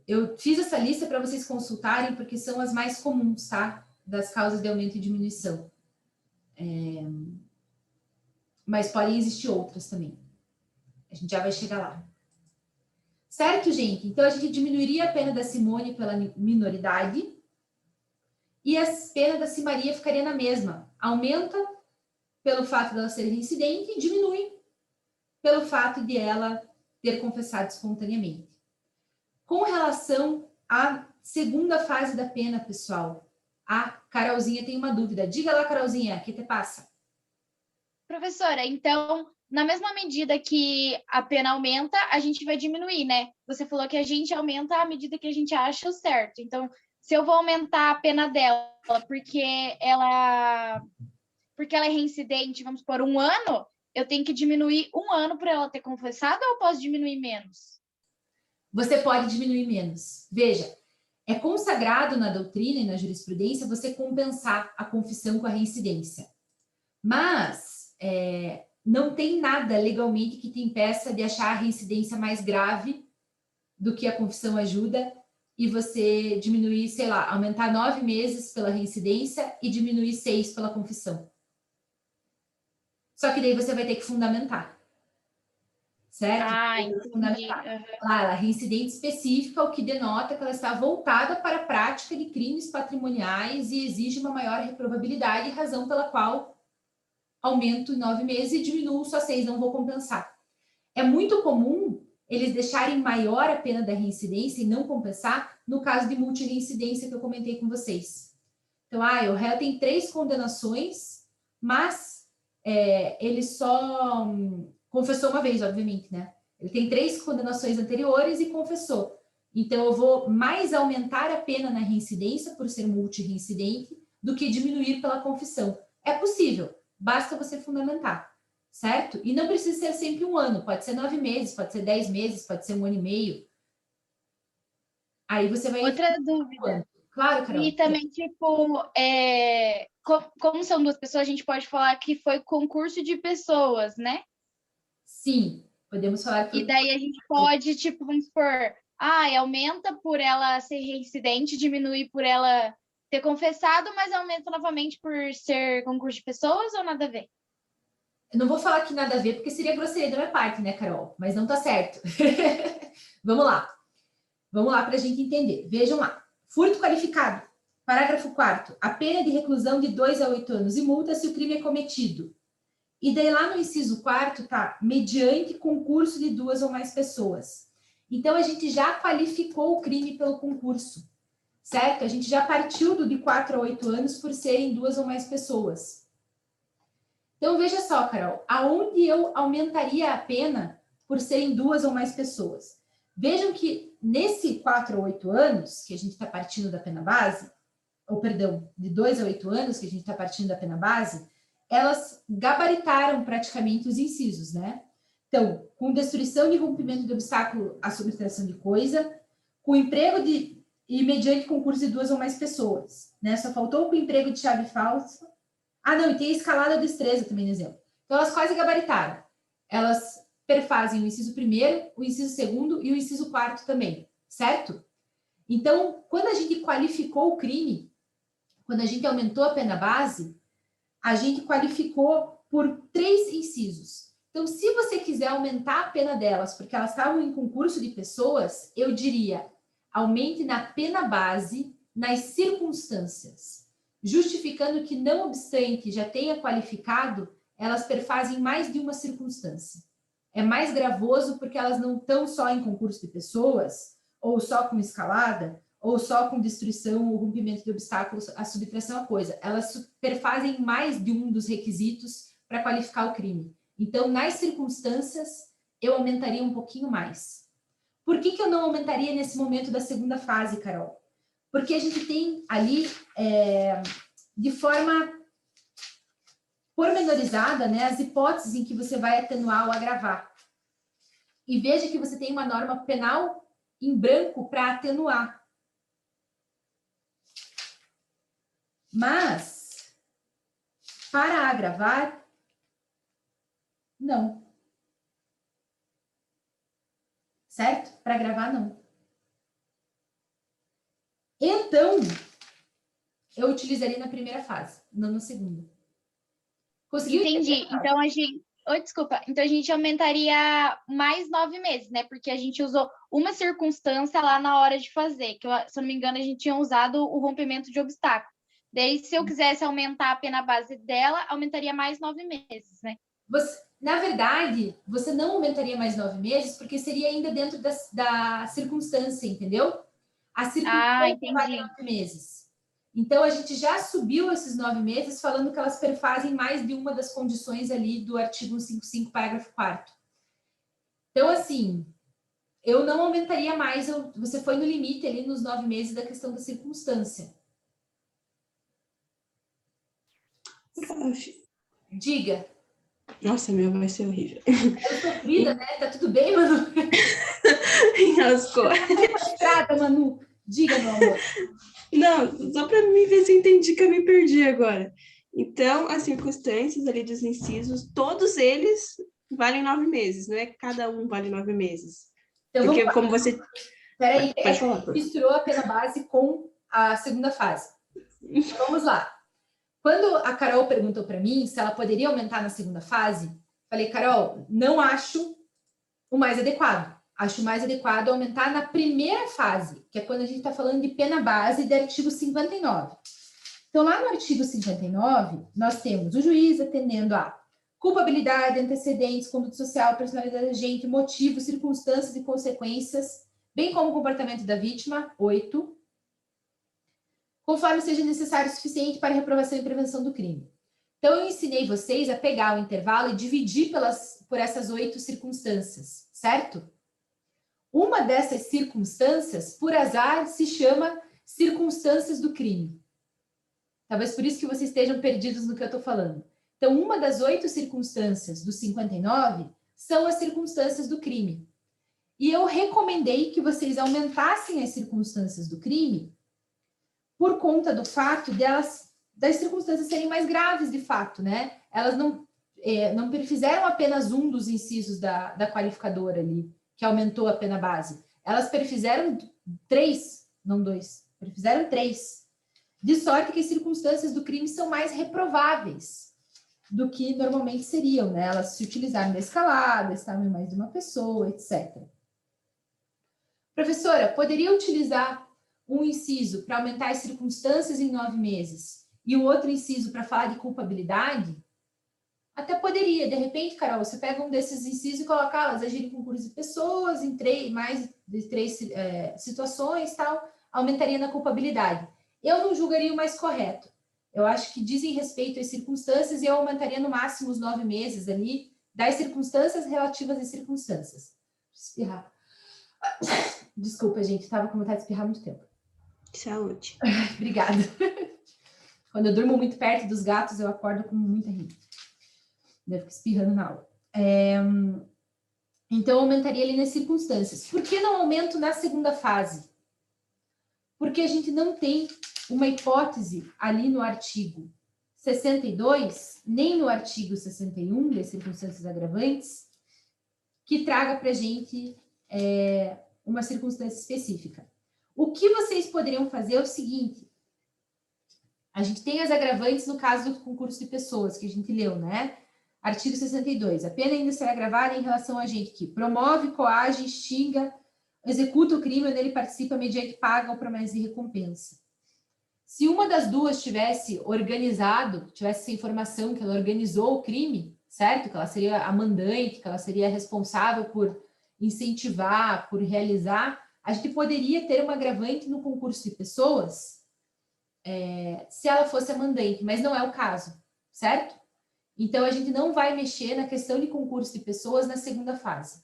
Eu fiz essa lista para vocês consultarem, porque são as mais comuns, tá? Das causas de aumento e diminuição. Mas podem existir outras também. A gente já vai chegar lá. Certo, gente? Então, a gente diminuiria a pena da Simone pela minoridade e a pena da Simaria ficaria na mesma. Aumenta pelo fato dela ser reincidente e diminui pelo fato de ela ter confessado espontaneamente. Com relação à segunda fase da pena, pessoal, a Carolzinha tem uma dúvida. Diga lá, Carolzinha, o que te passa? Professora, então, na mesma medida que a pena aumenta, a gente vai diminuir, né? Você falou que a gente aumenta à medida que a gente acha o certo. Então, se eu vou aumentar a pena dela porque ela é reincidente, vamos por 1 ano, eu tenho que diminuir 1 ano por ela ter confessado ou eu posso diminuir menos? Você pode diminuir menos. Veja, é consagrado na doutrina e na jurisprudência você compensar a confissão com a reincidência. Mas não tem nada legalmente que te impeça de achar a reincidência mais grave do que a confissão ajuda e você diminuir, sei lá, aumentar 9 meses pela reincidência e diminuir 6 pela confissão. Só que daí você vai ter que fundamentar. Certo? Ah, entendi. Fundamentar. Lá, ela é reincidente específica, o que denota que ela está voltada para a prática de crimes patrimoniais e exige uma maior reprovabilidade, razão pela qual aumento em 9 meses e diminuo só 6, não vou compensar. É muito comum eles deixarem maior a pena da reincidência e não compensar no caso de multireincidência que eu comentei com vocês. Então, o réu tem 3 condenações, mas ele só confessou uma vez, obviamente, né? Ele tem 3 condenações anteriores e confessou. Então, eu vou mais aumentar a pena na reincidência por ser multireincidente do que diminuir pela confissão. É possível. Basta você fundamentar, certo? E não precisa ser sempre 1 ano, pode ser 9 meses, pode ser 10 meses, pode ser 1 ano e meio. Aí você vai... Outra dúvida. Claro, Carol. E também, tipo, como são 2 pessoas, a gente pode falar que foi concurso de pessoas, né? Sim, podemos falar que... E daí a gente pode, tipo, vamos supor, aumenta por ela ser reincidente, diminui por ela ter confessado, mas aumenta novamente por ser concurso de pessoas ou nada a ver? Eu não vou falar que nada a ver, porque seria grosseria da minha parte, né, Carol? Mas não tá certo. Vamos lá. Vamos lá para a gente entender. Vejam lá. Furto qualificado. Parágrafo 4º. A pena de reclusão de 2 a 8 anos e multa se o crime é cometido E daí lá no inciso 4º tá mediante concurso de 2 ou mais pessoas. Então a gente já qualificou o crime pelo concurso, certo? A gente já partiu do de 4 a 8 anos por serem 2 ou mais pessoas. Então veja só, Carol, aonde eu aumentaria a pena por serem 2 ou mais pessoas? Vejam que nesse 4 a 8 anos, que a gente está partindo da pena base, ou perdão, de 2 a 8 anos, que a gente está partindo da pena base, elas gabaritaram praticamente os incisos, né? Então, com destruição e rompimento de obstáculo à subtração de coisa, com emprego e mediante concurso de 2 ou mais pessoas, né? Só faltou com emprego de chave falsa. Ah, não, e tem a escalada da destreza também no exemplo. Então, elas quase gabaritaram. Elas perfazem o inciso 1º, o inciso 2º e o inciso 4º também, certo? Então, quando a gente qualificou o crime, quando a gente aumentou a pena base, a gente qualificou por 3 incisos. Então, se você quiser aumentar a pena delas, porque elas estavam em concurso de pessoas, eu diria, aumente na pena base, nas circunstâncias, justificando que, não obstante já tenha qualificado, elas perfazem mais de uma circunstância. É mais gravoso porque elas não estão só em concurso de pessoas, ou só com escalada, ou só com destruição ou rompimento de obstáculos, a subtração à coisa. Elas perfazem mais de um dos requisitos para qualificar o crime. Então, nas circunstâncias, eu aumentaria um pouquinho mais. Por que eu não aumentaria nesse momento da segunda fase, Carol? Porque a gente tem ali, de forma pormenorizada, né, as hipóteses em que você vai atenuar ou agravar. E veja que você tem uma norma penal em branco para atenuar. Mas, para agravar, não. Certo? Para agravar, não. Então, eu utilizaria na primeira fase, não na segunda. Conseguiu? Entendi. Então, a gente... Oi, desculpa. Então, a gente aumentaria mais 9 meses, né? Porque a gente usou uma circunstância lá na hora de fazer, que, se eu não me engano, a gente tinha usado o rompimento de obstáculo. Daí, se eu quisesse aumentar a pena base dela, aumentaria mais 9 meses, né? Na verdade, você não aumentaria mais 9 meses, porque seria ainda dentro da circunstância, entendeu? A circunstância vale 9 meses. Então, a gente já subiu esses 9 meses falando que elas perfazem mais de uma das condições ali do artigo 155, parágrafo 4º. Então, assim, eu não aumentaria mais, você foi no limite ali nos 9 meses da questão da circunstância. Diga. Nossa, meu, vai ser horrível. Eu tô sofrida, né? Tá tudo bem, Manu? Enrascou. Manu. Diga, meu amor. Não, só para mim ver se eu entendi que eu me perdi agora. Então, as circunstâncias ali dos incisos, todos eles valem 9 meses, não é que cada um vale 9 meses. Então, porque como você... Peraí, pode falar. misturou a pena base com a segunda fase. Então, vamos lá. Quando a Carol perguntou para mim se ela poderia aumentar na segunda fase, falei, Carol, não acho o mais adequado. Acho mais adequado aumentar na primeira fase, que é quando a gente está falando de pena base do artigo 59. Então, lá no artigo 59, nós temos o juiz atendendo a culpabilidade, antecedentes, conduta social, personalidade do agente, motivos, circunstâncias e consequências, bem como o comportamento da vítima, 8, conforme seja necessário o suficiente para a reprovação e prevenção do crime. Então, eu ensinei vocês a pegar o intervalo e dividir por essas 8 circunstâncias, certo? Uma dessas circunstâncias, por azar, se chama circunstâncias do crime. Talvez por isso que vocês estejam perdidos no que eu estou falando. Então, uma das 8 circunstâncias do 59 são as circunstâncias do crime. E eu recomendei que vocês aumentassem as circunstâncias do crime por conta do fato das circunstâncias serem mais graves, de fato, né? Elas não perfizeram apenas um dos incisos da qualificadora ali, que aumentou a pena base. Elas perfizeram 3, não 2. Perfizeram 3. De sorte que as circunstâncias do crime são mais reprováveis do que normalmente seriam, né? Elas se utilizaram da escalada, estavam em mais de uma pessoa, etc. Professora, poderia utilizar um inciso para aumentar as circunstâncias em 9 meses e o outro inciso para falar de culpabilidade? Até poderia, de repente, Carol, você pega um desses incisos e coloca, elas agirem em concurso de pessoas, em mais de 3 situações, tal, aumentaria na culpabilidade. Eu não julgaria o mais correto. Eu acho que dizem respeito às circunstâncias e eu aumentaria no máximo os 9 meses ali, das circunstâncias relativas às circunstâncias. Espirrar. Desculpa, gente, estava com vontade de espirrar há muito tempo. Saúde. Obrigada. Quando eu durmo muito perto dos gatos, eu acordo com muita rinite. Eu fico espirrando na aula. Então, eu aumentaria ali nas circunstâncias. Por que não aumento na segunda fase? Porque a gente não tem uma hipótese ali no artigo 62, nem no artigo 61, das circunstâncias agravantes, que traga para a gente uma circunstância específica. O que vocês poderiam fazer é o seguinte: a gente tem as agravantes no caso do concurso de pessoas, que a gente leu, né? Artigo 62. A pena ainda será agravada em relação a gente que promove, coage, extinga, executa o crime ou nele participa mediante paga ou promessa de recompensa. Se uma das duas tivesse organizado, tivesse essa informação que ela organizou o crime, certo? Que ela seria a mandante, que ela seria responsável por incentivar, por realizar, a gente poderia ter uma agravante no concurso de pessoas se ela fosse a mandante, mas não é o caso, certo? Então, a gente não vai mexer na questão de concurso de pessoas na segunda fase.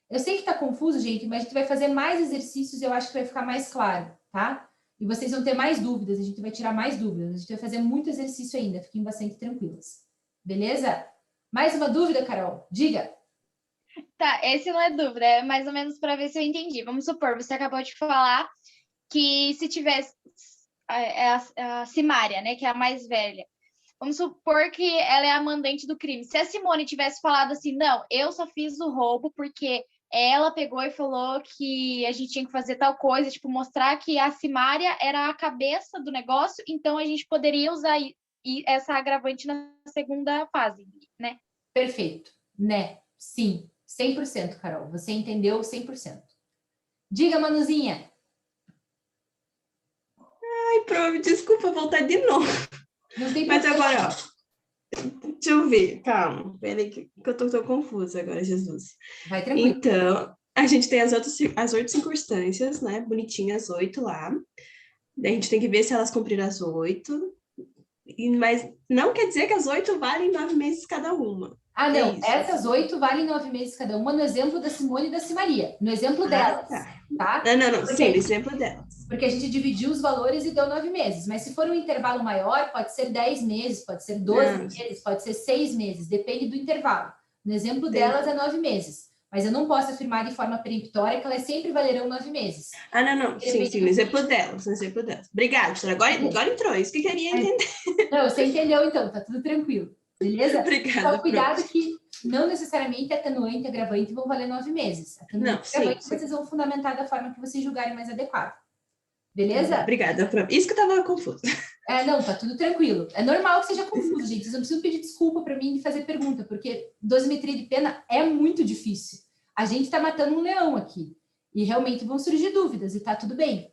Eu sei que está confuso, gente, mas a gente vai fazer mais exercícios e eu acho que vai ficar mais claro, tá? E vocês vão ter mais dúvidas, a gente vai tirar mais dúvidas, a gente vai fazer muito exercício ainda, fiquem bastante tranquilas. Beleza? Mais uma dúvida, Carol? Diga. Tá, esse não é dúvida, é mais ou menos para ver se eu entendi. Vamos supor, você acabou de falar que se tivesse a Simária, né, que é a mais velha. Vamos supor que ela é a mandante do crime. Se a Simone tivesse falado assim, não, eu só fiz o roubo porque ela pegou e falou que a gente tinha que fazer tal coisa, tipo, mostrar que a Simária era a cabeça do negócio, então a gente poderia usar essa agravante na segunda fase, né? Perfeito. Né? Sim. 100%, Carol. Você entendeu 100%. Diga, Manuzinha. Ai, Prof, desculpa voltar de novo. Não tem Mas problema. agora, ó, deixa eu ver, calma. Peraí que eu tô confusa agora, Jesus. Vai tranquilo. Então, a gente tem as 8 circunstâncias, né? Bonitinhas, as 8 lá. Daí a gente tem que ver se elas cumpriram as 8. Mas não quer dizer que as 8 valem 9 meses cada uma. Ah, não. Isso. Essas 8 valem 9 meses cada uma no exemplo da Simone e da Simaria. No exemplo delas. Tá? Não. Porque Sim, no exemplo delas. Porque a gente dividiu os valores e deu 9 meses. Mas se for um intervalo maior, pode ser 10 meses, pode ser 12 meses, pode ser 6 meses. Depende do intervalo. No exemplo delas é 9 meses. Mas eu não posso afirmar de forma peremptória que elas sempre valerão 9 meses. Não. Sim, no exemplo delas. Obrigada, doutora. Agora entrou. Isso que eu queria entender. Não, você entendeu, então. Tá tudo tranquilo. Beleza? Obrigada. Só cuidado que não necessariamente atenuante e agravante vão valer 9 meses. Atenuante e agravante vocês vão fundamentar da forma que vocês julgarem mais adequado. Beleza? Obrigada, Prof. Isso que eu tava confusa. Não, tá tudo tranquilo. É normal que seja confuso, gente. Vocês não precisam pedir desculpa para mim de fazer pergunta, porque dosimetria de pena é muito difícil. A gente tá matando um leão aqui. E realmente vão surgir dúvidas, e tá tudo bem.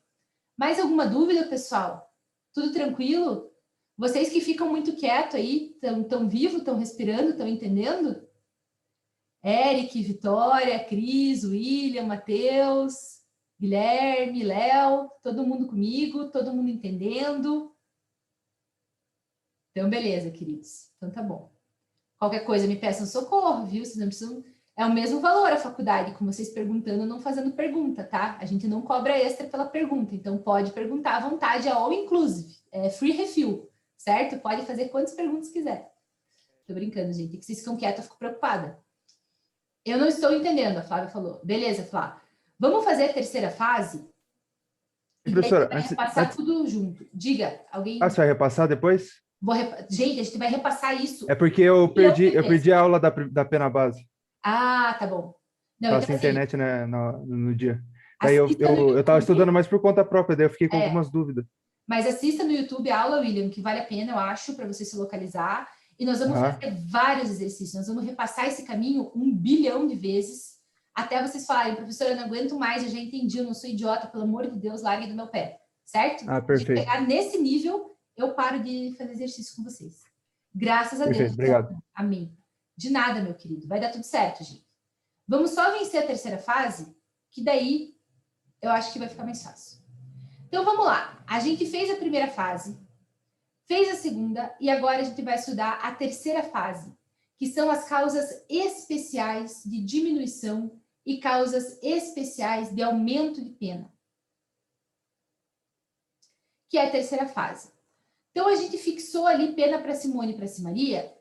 Mais alguma dúvida, pessoal? Tudo tranquilo? Vocês que ficam muito quietos aí, tão vivos, estão respirando, estão entendendo? Eric, Vitória, Cris, William, Matheus, Guilherme, Léo, todo mundo comigo, todo mundo entendendo. Então, beleza, queridos. Então, tá bom. Qualquer coisa, me peçam socorro, viu? Vocês não precisam... É o mesmo valor a faculdade, com vocês perguntando, não fazendo pergunta, tá? A gente não cobra extra pela pergunta, então pode perguntar à vontade, é all inclusive, é free refill, certo? Pode fazer quantas perguntas quiser. Tô brincando, gente, é que vocês ficam quietos, eu fico preocupada. Eu não estou entendendo, a Flávia falou. Beleza, Flávia. Vamos fazer a terceira fase? Professora, vai repassar tudo junto. Diga, alguém... você vai repassar depois? Gente, a gente vai repassar isso. É porque eu perdi a aula da pena base. Ah, tá bom. Não, Passa então, internet, né, no dia. Daí eu YouTube. tava estudando mais por conta própria, daí eu fiquei com algumas dúvidas. Mas assista no YouTube a aula, William, que vale a pena, eu acho, para você se localizar. E nós vamos fazer vários exercícios. Nós vamos repassar esse caminho 1 bilhão de vezes, até vocês falarem, professora, eu não aguento mais, eu já entendi, eu não sou idiota, pelo amor de Deus, largue do meu pé. Certo? Perfeito. De pegar nesse nível, eu paro de fazer exercício com vocês. Graças a Perfeito, Deus. obrigado. Amém. De nada, meu querido. Vai dar tudo certo, gente. Vamos só vencer a terceira fase, que daí eu acho que vai ficar mais fácil. Então, vamos lá. A gente fez a primeira fase, fez a segunda, e agora a gente vai estudar a terceira fase, que são as causas especiais de diminuição e causas especiais de aumento de pena, que é a terceira fase. Então, a gente fixou ali pena para Simone e para Simaria.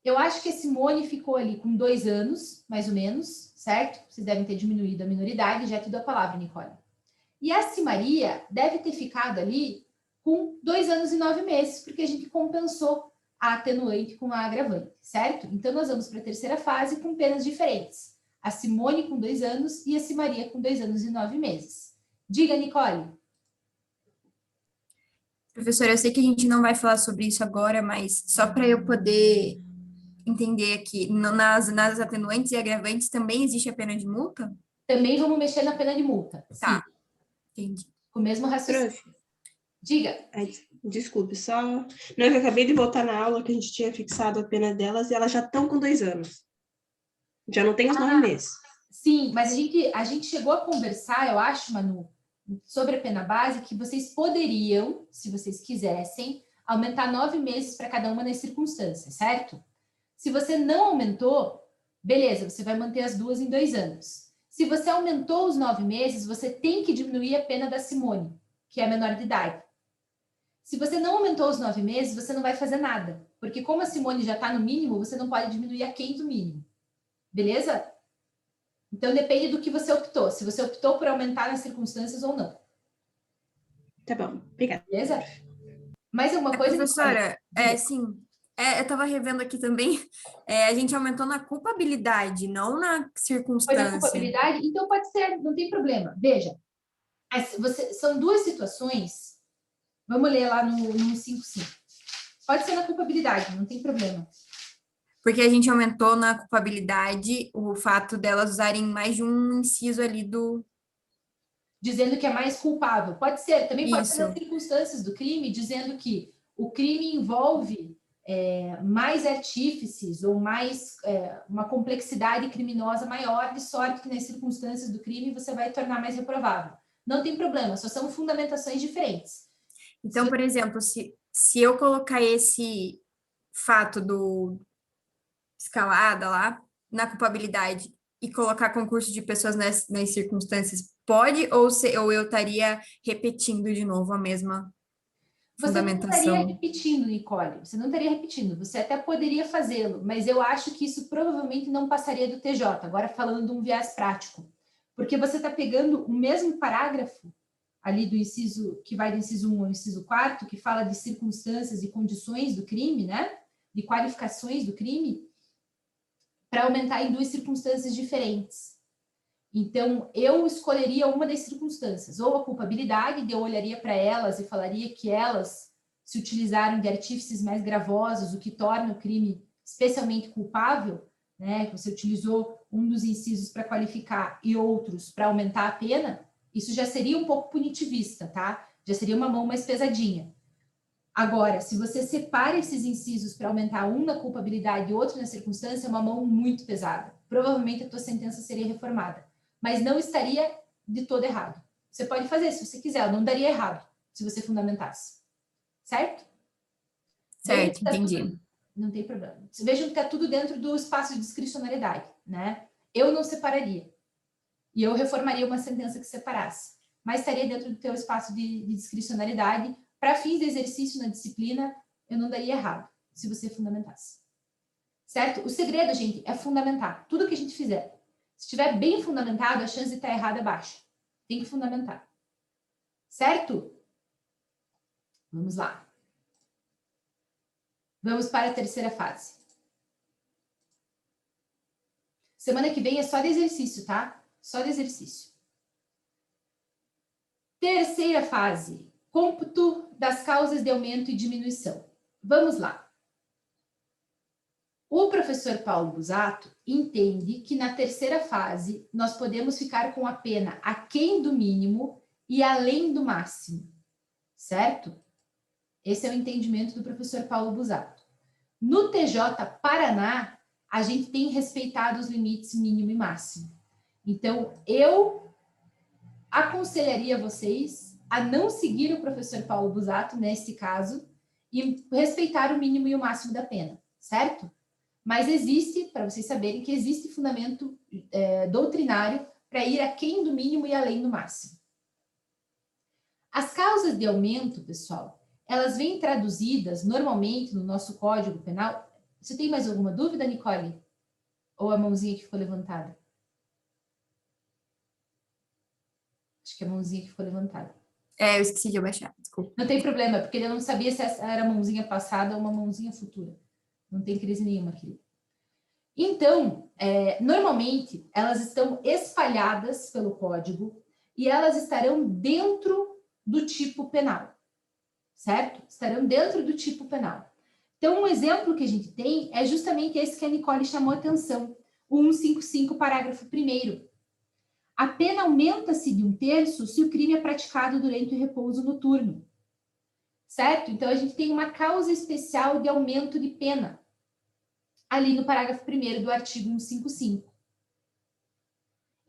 Eu acho que a Simone ficou ali com 2 anos, mais ou menos, certo? Vocês devem ter diminuído a minoridade, já te dou a palavra, Nicole. E a Simaria deve ter ficado ali com 2 anos e 9 meses, porque a gente compensou a atenuante com a agravante, certo? Então, nós vamos para a terceira fase com penas diferentes. A Simone com 2 anos e a Simaria com 2 anos e 9 meses. Diga, Nicole. Professora, eu sei que a gente não vai falar sobre isso agora, mas só para eu poder entender aqui, nas atenuantes e agravantes também existe a pena de multa? Também vamos mexer na pena de multa. Tá, Sim, entendi. com o mesmo raciocínio. Prof, Diga. desculpe, só... Não, é que eu acabei de voltar na aula que a gente tinha fixado a pena delas e elas já estão com 2 anos. Já não tem os 9 meses. Sim, mas a gente chegou a conversar, eu acho, Manu, sobre a pena base, que vocês poderiam, se vocês quisessem, aumentar 9 meses para cada uma das circunstâncias, certo? Se você não aumentou, beleza, você vai manter as duas em 2 anos. Se você aumentou os 9 meses, você tem que diminuir a pena da Simone, que é a menor de idade. Se você não aumentou os 9 meses, você não vai fazer nada, porque como a Simone já está no mínimo, você não pode diminuir a quem do mínimo. Beleza? Então, depende do que você optou. Se você optou por aumentar nas circunstâncias ou não. Tá bom, obrigada. Beleza? Mais alguma coisa, Professora, Nicole? sim, eu estava revendo aqui também, a gente aumentou na culpabilidade, não na Foi na circunstância. culpabilidade? Então, pode ser, não tem problema. Veja, são 2 situações. Vamos ler lá no 155. Pode ser na culpabilidade, não tem problema. Porque a gente aumentou na culpabilidade o fato delas usarem mais de um inciso ali do... Dizendo que é mais culpável. Pode ser, também pode ser nas Isso. circunstâncias do crime, dizendo que o crime envolve mais artífices ou mais uma complexidade criminosa maior, de sorte que nas circunstâncias do crime você vai tornar mais reprovável. Não tem problema, só são fundamentações diferentes. Então, por exemplo, se eu colocar esse fato do escalada lá na culpabilidade e colocar concurso de pessoas nas circunstâncias, pode ou eu estaria repetindo de novo a mesma Você não estaria fundamentação? repetindo, Nicole, você não estaria repetindo, você até poderia fazê-lo, mas eu acho que isso provavelmente não passaria do TJ, agora falando de um viés prático, porque você está pegando o mesmo parágrafo ali do inciso, que vai do inciso 1 ao inciso 4, que fala de circunstâncias e condições do crime, né? De qualificações do crime, para aumentar em 2 circunstâncias diferentes. Então, eu escolheria uma das circunstâncias, ou a culpabilidade, eu olharia para elas e falaria que elas se utilizaram de artífices mais gravosos, o que torna o crime especialmente culpável, né? Você utilizou um dos incisos para qualificar e outros para aumentar a pena, isso já seria um pouco punitivista, tá? Já seria uma mão mais pesadinha. Agora, se você separa esses incisos para aumentar um na culpabilidade e outro na circunstância, é uma mão muito pesada. Provavelmente a tua sentença seria reformada, mas não estaria de todo errado. Você pode fazer se você quiser, não daria errado se você fundamentasse. Certo? Certo, entendi. Não tem problema. Vejam que está tudo dentro do espaço de discricionariedade, né? Eu não separaria. E eu reformaria uma sentença que separasse. Mas estaria dentro do teu espaço de discricionariedade. Para fins de exercício na disciplina, eu não daria errado, se você fundamentasse. Certo? O segredo, gente, é fundamentar. Tudo que a gente fizer. Se estiver bem fundamentado, a chance de estar errado é baixa. Tem que fundamentar. Certo? Vamos lá. Vamos para a terceira fase. Semana que vem é só de exercício, tá? Só de exercício. Terceira fase. Cômputo das causas de aumento e diminuição. Vamos lá. O professor Paulo Busato entende que na terceira fase nós podemos ficar com a pena aquém do mínimo e além do máximo. Certo? Esse é o entendimento do professor Paulo Busato. No TJ Paraná, a gente tem respeitado os limites mínimo e máximo. Então, eu aconselharia vocês a não seguir o professor Paulo Busato nesse caso e respeitar o mínimo e o máximo da pena, certo? Mas existe, para vocês saberem, que existe fundamento doutrinário para ir aquém do mínimo e além do máximo. As causas de aumento, pessoal, elas vêm traduzidas normalmente no nosso Código Penal. Você tem mais alguma dúvida, Nicole? Ou a mãozinha que ficou levantada? Acho que é a mãozinha que ficou levantada. Eu esqueci de abaixar, desculpa. Não tem problema, porque eu não sabia se essa era a mãozinha passada ou uma mãozinha futura. Não tem crise nenhuma, querido. Então, normalmente, elas estão espalhadas pelo código e elas estarão dentro do tipo penal, certo? Estarão dentro do tipo penal. Então, um exemplo que a gente tem é justamente esse que a Nicole chamou a atenção, o 155, parágrafo 1º. A pena aumenta-se de 1/3 se o crime é praticado durante o repouso noturno, certo? Então, a gente tem uma causa especial de aumento de pena, ali no parágrafo 1º do artigo 155.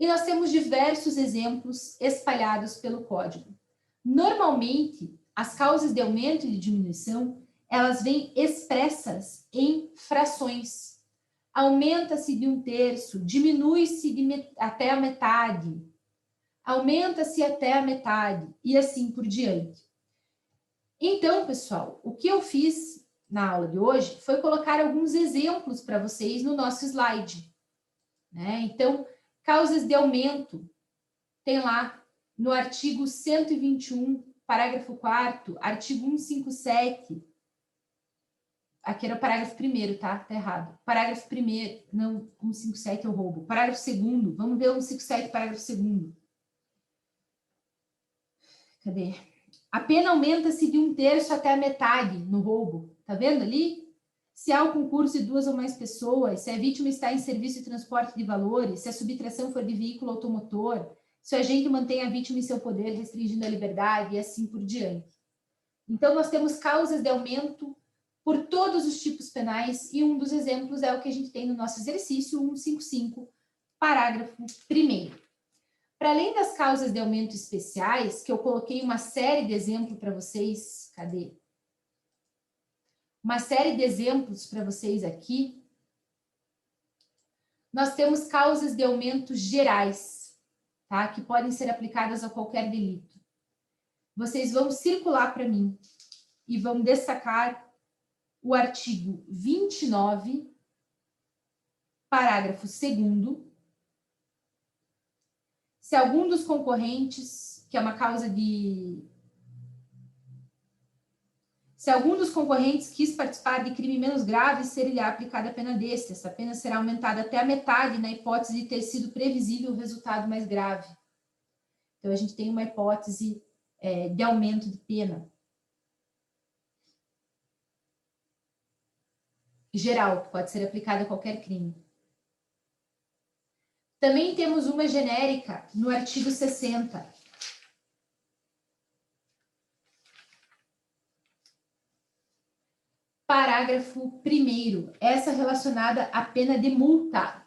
E nós temos diversos exemplos espalhados pelo Código. Normalmente, as causas de aumento e de diminuição, elas vêm expressas em frações. Aumenta-se de 1/3, diminui-se até a metade, aumenta-se até a metade, e assim por diante. Então, pessoal, o que eu fiz na aula de hoje foi colocar alguns exemplos para vocês no nosso slide, né? Então, causas de aumento, tem lá no artigo 121, parágrafo 4º, artigo 157, aqui era o parágrafo 1º, tá? Tá errado. Parágrafo 1º, não, 157 é o roubo. Parágrafo 2º, vamos ver o 157, parágrafo 2º. Cadê? A pena aumenta-se de 1/3 até a metade no roubo. Tá vendo ali? Se há o concurso de 2 ou mais pessoas, se a vítima está em serviço de transporte de valores, se a subtração for de veículo automotor, se o agente mantém a vítima em seu poder, restringindo a liberdade e assim por diante. Então, nós temos causas de aumento por todos os tipos penais e um dos exemplos é o que a gente tem no nosso exercício 155, parágrafo 1º. Para além das causas de aumento especiais, que eu coloquei uma série de exemplos para vocês, cadê? Uma série de exemplos para vocês aqui. Nós temos causas de aumento gerais, tá? Que podem ser aplicadas a qualquer delito. Vocês vão circular para mim e vão destacar o artigo 29, parágrafo 2º. Se algum dos concorrentes, que é uma causa de... Se algum dos concorrentes quis participar de crime menos grave, ser-lhe aplicada a pena deste. Essa pena será aumentada até a metade na hipótese de ter sido previsível o resultado mais grave. Então, a gente tem uma hipótese de aumento de pena. Geral, que pode ser aplicada a qualquer crime. Também temos uma genérica no artigo 60. Parágrafo 1º, essa relacionada à pena de multa.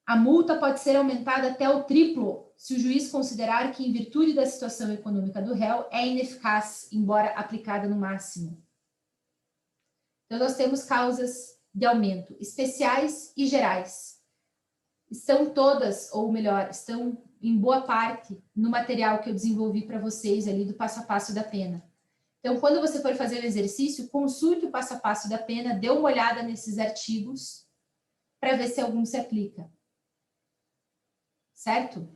A multa pode ser aumentada até o triplo, se o juiz considerar que, em virtude da situação econômica do réu, é ineficaz, embora aplicada no máximo. Então, nós temos causas de aumento especiais e gerais. Estão todas, ou melhor, estão em boa parte no material que eu desenvolvi para vocês ali do passo a passo da pena. Então, quando você for fazer o exercício, consulte o passo a passo da pena, dê uma olhada nesses artigos para ver se algum se aplica. Certo?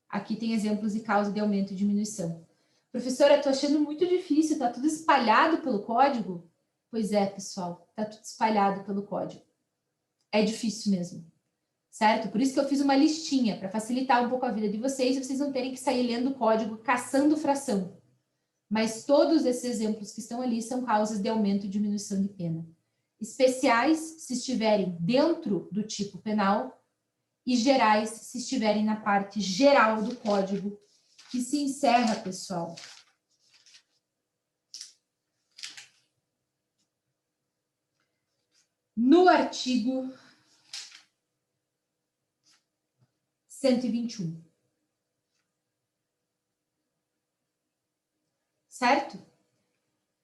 Aqui tem exemplos de causa de aumento e diminuição. Professora, estou achando muito difícil, está tudo espalhado pelo código? Pois é, pessoal, está tudo espalhado pelo código. É difícil mesmo, certo? Por isso que eu fiz uma listinha, para facilitar um pouco a vida de vocês, e vocês não terem que sair lendo o código, caçando fração. Mas todos esses exemplos que estão ali são causas de aumento e diminuição de pena. Especiais, se estiverem dentro do tipo penal, e gerais, se estiverem na parte geral do código, que se encerra, pessoal, no artigo 121. Certo?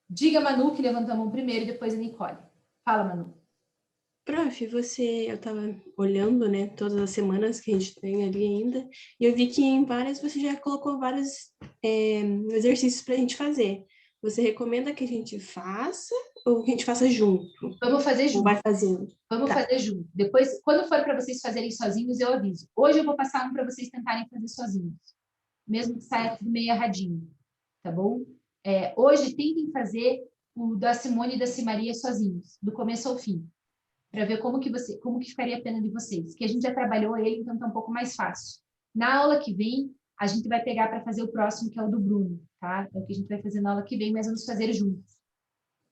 Diga, Manu, que levantou a mão primeiro, e depois a Nicole. Fala, Manu. Prof, eu estava olhando, né, todas as semanas que a gente tem ali ainda, e eu vi que em várias você já colocou vários exercícios para a gente fazer. Você recomenda que a gente faça ou que a gente faça junto? Vamos fazer Ou junto. vai fazendo? Vamos Tá. fazer junto. Depois, quando for para vocês fazerem sozinhos, eu aviso. Hoje eu vou passar um para vocês tentarem fazer sozinhos. Mesmo que saia tudo meio erradinho. Tá bom? Hoje, tentem fazer o da Simone e da Simaria sozinhos, do começo ao fim. Para ver como que ficaria a pena de vocês. Que a gente já trabalhou ele, então tá um pouco mais fácil. Na aula que vem, a gente vai pegar para fazer o próximo, que é o do Bruno, tá? É o que a gente vai fazer na aula que vem, mas vamos fazer juntos.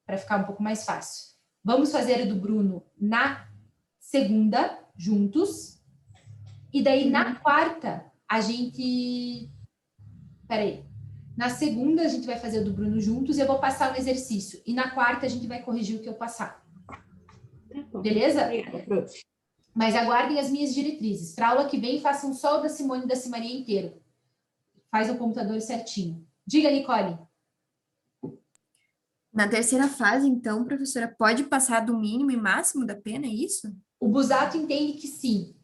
Para ficar um pouco mais fácil. Vamos fazer o do Bruno na segunda, juntos. E daí, na quarta, a gente... Peraí. Na segunda, a gente vai fazer o do Bruno juntos e eu vou passar um exercício. E na quarta, a gente vai corrigir o que eu passar. Tá bom. Beleza? Obrigada, prof. Mas aguardem as minhas diretrizes. Para a aula que vem, façam só o da Simone e da Simaria inteiro. Faz o computador certinho. Diga, Nicole. Na terceira fase, então, professora, pode passar do mínimo e máximo da pena, é isso? O Busato entende que sim.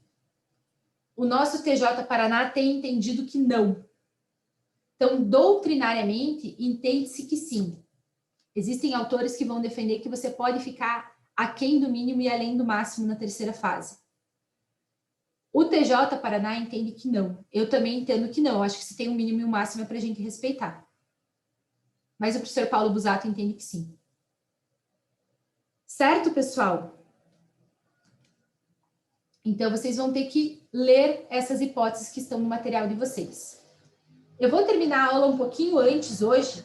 O nosso TJ Paraná tem entendido que não. Então, doutrinariamente, entende-se que sim. Existem autores que vão defender que você pode ficar aquém do mínimo e além do máximo na terceira fase. O TJ Paraná entende que não. Eu também entendo que não. Acho que se tem um mínimo e um máximo é para a gente respeitar. Mas o professor Paulo Busato entende que sim. Certo, pessoal? Então, vocês vão ter que ler essas hipóteses que estão no material de vocês. Eu vou terminar a aula um pouquinho antes hoje,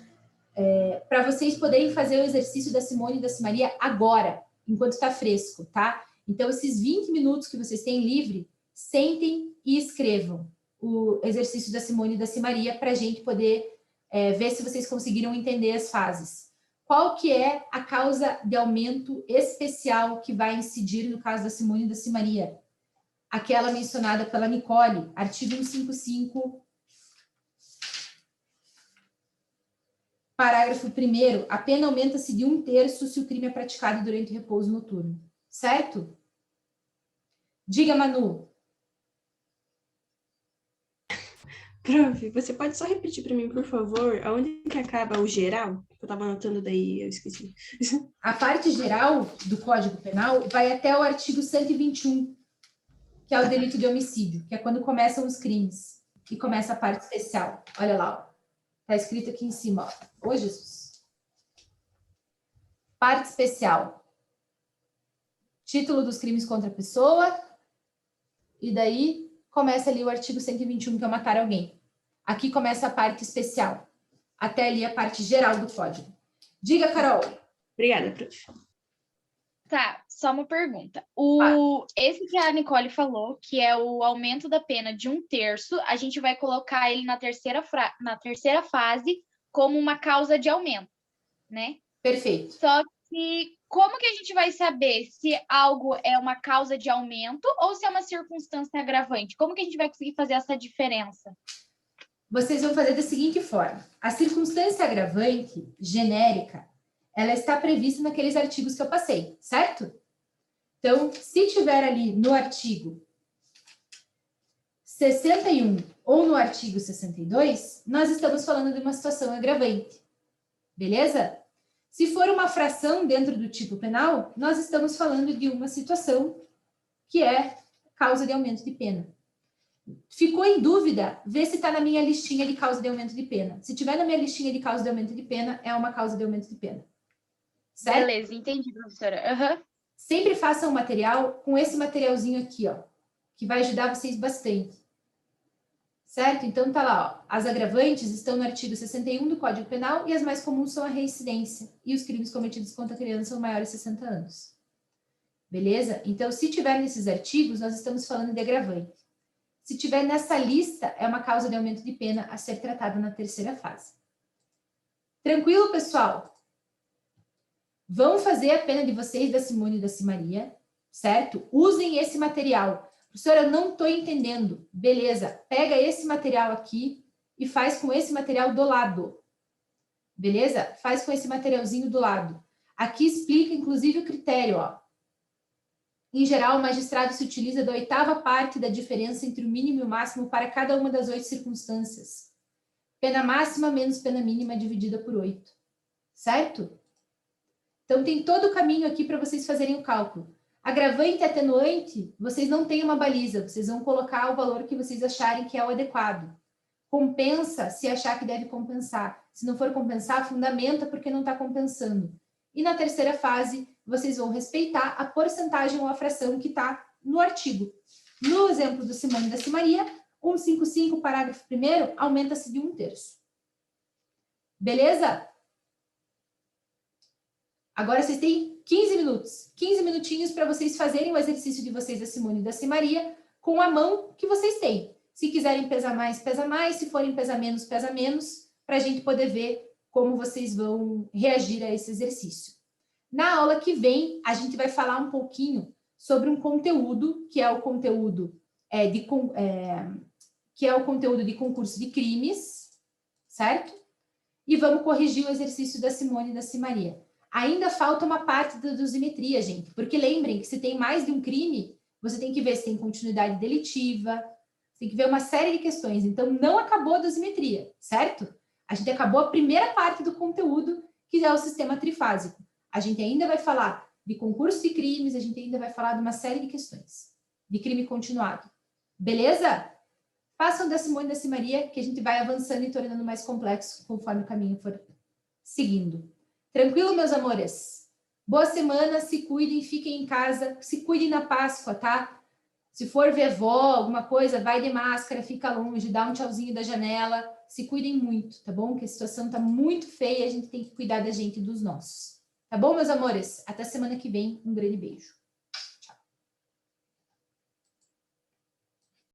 para vocês poderem fazer o exercício da Simone e da Simaria agora, enquanto está fresco, tá? Então, esses 20 minutos que vocês têm livre, sentem e escrevam o exercício da Simone e da Simaria para a gente poder ver se vocês conseguiram entender as fases. Qual que é a causa de aumento especial que vai incidir no caso da Simone e da Simaria? Aquela mencionada pela Nicole, artigo 155, parágrafo 1º, a pena aumenta-se de 1/3 se o crime é praticado durante o repouso noturno. Certo? Diga, Manu. Prof, você pode só repetir para mim, por favor, aonde que acaba o geral? Eu estava anotando daí, eu esqueci. A parte geral do Código Penal vai até o artigo 121, que é o delito de homicídio, que é quando começam os crimes. E começa a parte especial. Olha lá, ó. Está escrito aqui em cima, ó. Ô, Jesus. Parte especial. Título dos crimes contra a pessoa. E daí começa ali o artigo 121, que é matar alguém. Aqui começa a parte especial. Até ali a parte geral do código. Diga, Carol. Obrigada, prof. Tá, só uma pergunta. Esse que a Nicole falou, que é o aumento da pena de 1/3, a gente vai colocar ele na terceira fase como uma causa de aumento, né? Perfeito. Só que como que a gente vai saber se algo é uma causa de aumento ou se é uma circunstância agravante? Como que a gente vai conseguir fazer essa diferença? Vocês vão fazer da seguinte forma. A circunstância agravante, genérica, ela está prevista naqueles artigos que eu passei, certo? Então, se tiver ali no artigo 61 ou no artigo 62, nós estamos falando de uma situação agravante. Beleza? Se for uma fração dentro do tipo penal, nós estamos falando de uma situação que é causa de aumento de pena. Ficou em dúvida? Vê se está na minha listinha de causa de aumento de pena. Se tiver na minha listinha de causa de aumento de pena, é uma causa de aumento de pena. Certo? Beleza, entendi, professora. Uhum. Sempre façam um material com esse materialzinho aqui, ó, que vai ajudar vocês bastante. Certo? Então, tá lá, ó. As agravantes estão no artigo 61 do Código Penal e as mais comuns são a reincidência e os crimes cometidos contra crianças são maiores de 60 anos. Beleza? Então, se tiver nesses artigos, nós estamos falando de agravante. Se tiver nessa lista, é uma causa de aumento de pena a ser tratada na terceira fase. Tranquilo, pessoal? vão fazer a pena de vocês, da Simone e da Simaria, certo? Usem esse material. Professora, eu não estou entendendo. Beleza, pega esse material aqui e faz com esse material do lado. Beleza? Faz com esse materialzinho do lado. Aqui explica, inclusive, o critério, ó. Em geral, o magistrado se utiliza da 8ª parte da diferença entre o mínimo e o máximo para cada uma das 8 circunstâncias. Pena máxima menos pena mínima dividida por 8. Certo? Então, tem todo o caminho aqui para vocês fazerem o cálculo. Agravante e atenuante, vocês não têm uma baliza. Vocês vão colocar o valor que vocês acharem que é o adequado. Compensa se achar que deve compensar. Se não for compensar, fundamenta porque não está compensando. E na terceira fase, vocês vão respeitar a porcentagem ou a fração que está no artigo. No exemplo do Simone e da Simaria, 155, parágrafo 1º, aumenta-se de 1/3. Beleza? Agora vocês têm 15 minutos. 15 minutinhos para vocês fazerem o exercício de vocês da Simone e da Simaria com a mão que vocês têm. Se quiserem pesar mais, pesa mais. Se forem pesar menos, pesa menos. Para a gente poder ver como vocês vão reagir a esse exercício. Na aula que vem, a gente vai falar um pouquinho sobre um conteúdo, que é o conteúdo de concurso de crimes, certo? E vamos corrigir o exercício da Simone e da Simaria. Ainda falta uma parte da dosimetria, gente, porque lembrem que se tem mais de um crime, você tem que ver se tem continuidade delitiva, tem que ver uma série de questões. Então, não acabou a dosimetria, certo? A gente acabou a primeira parte do conteúdo, que é o sistema trifásico. A gente ainda vai falar de concurso de crimes, a gente ainda vai falar de uma série de questões, de crime continuado. Beleza? Façam da Simone e da Simaria, que a gente vai avançando e tornando mais complexo conforme o caminho for seguindo. Tranquilo, meus amores? Boa semana, se cuidem, fiquem em casa, se cuidem na Páscoa, tá? Se for ver vó, alguma coisa, vai de máscara, fica longe, dá um tchauzinho da janela, se cuidem muito, tá bom? Que a situação tá muito feia, a gente tem que cuidar da gente e dos nossos. Tá bom, meus amores? Até semana que vem, um grande beijo.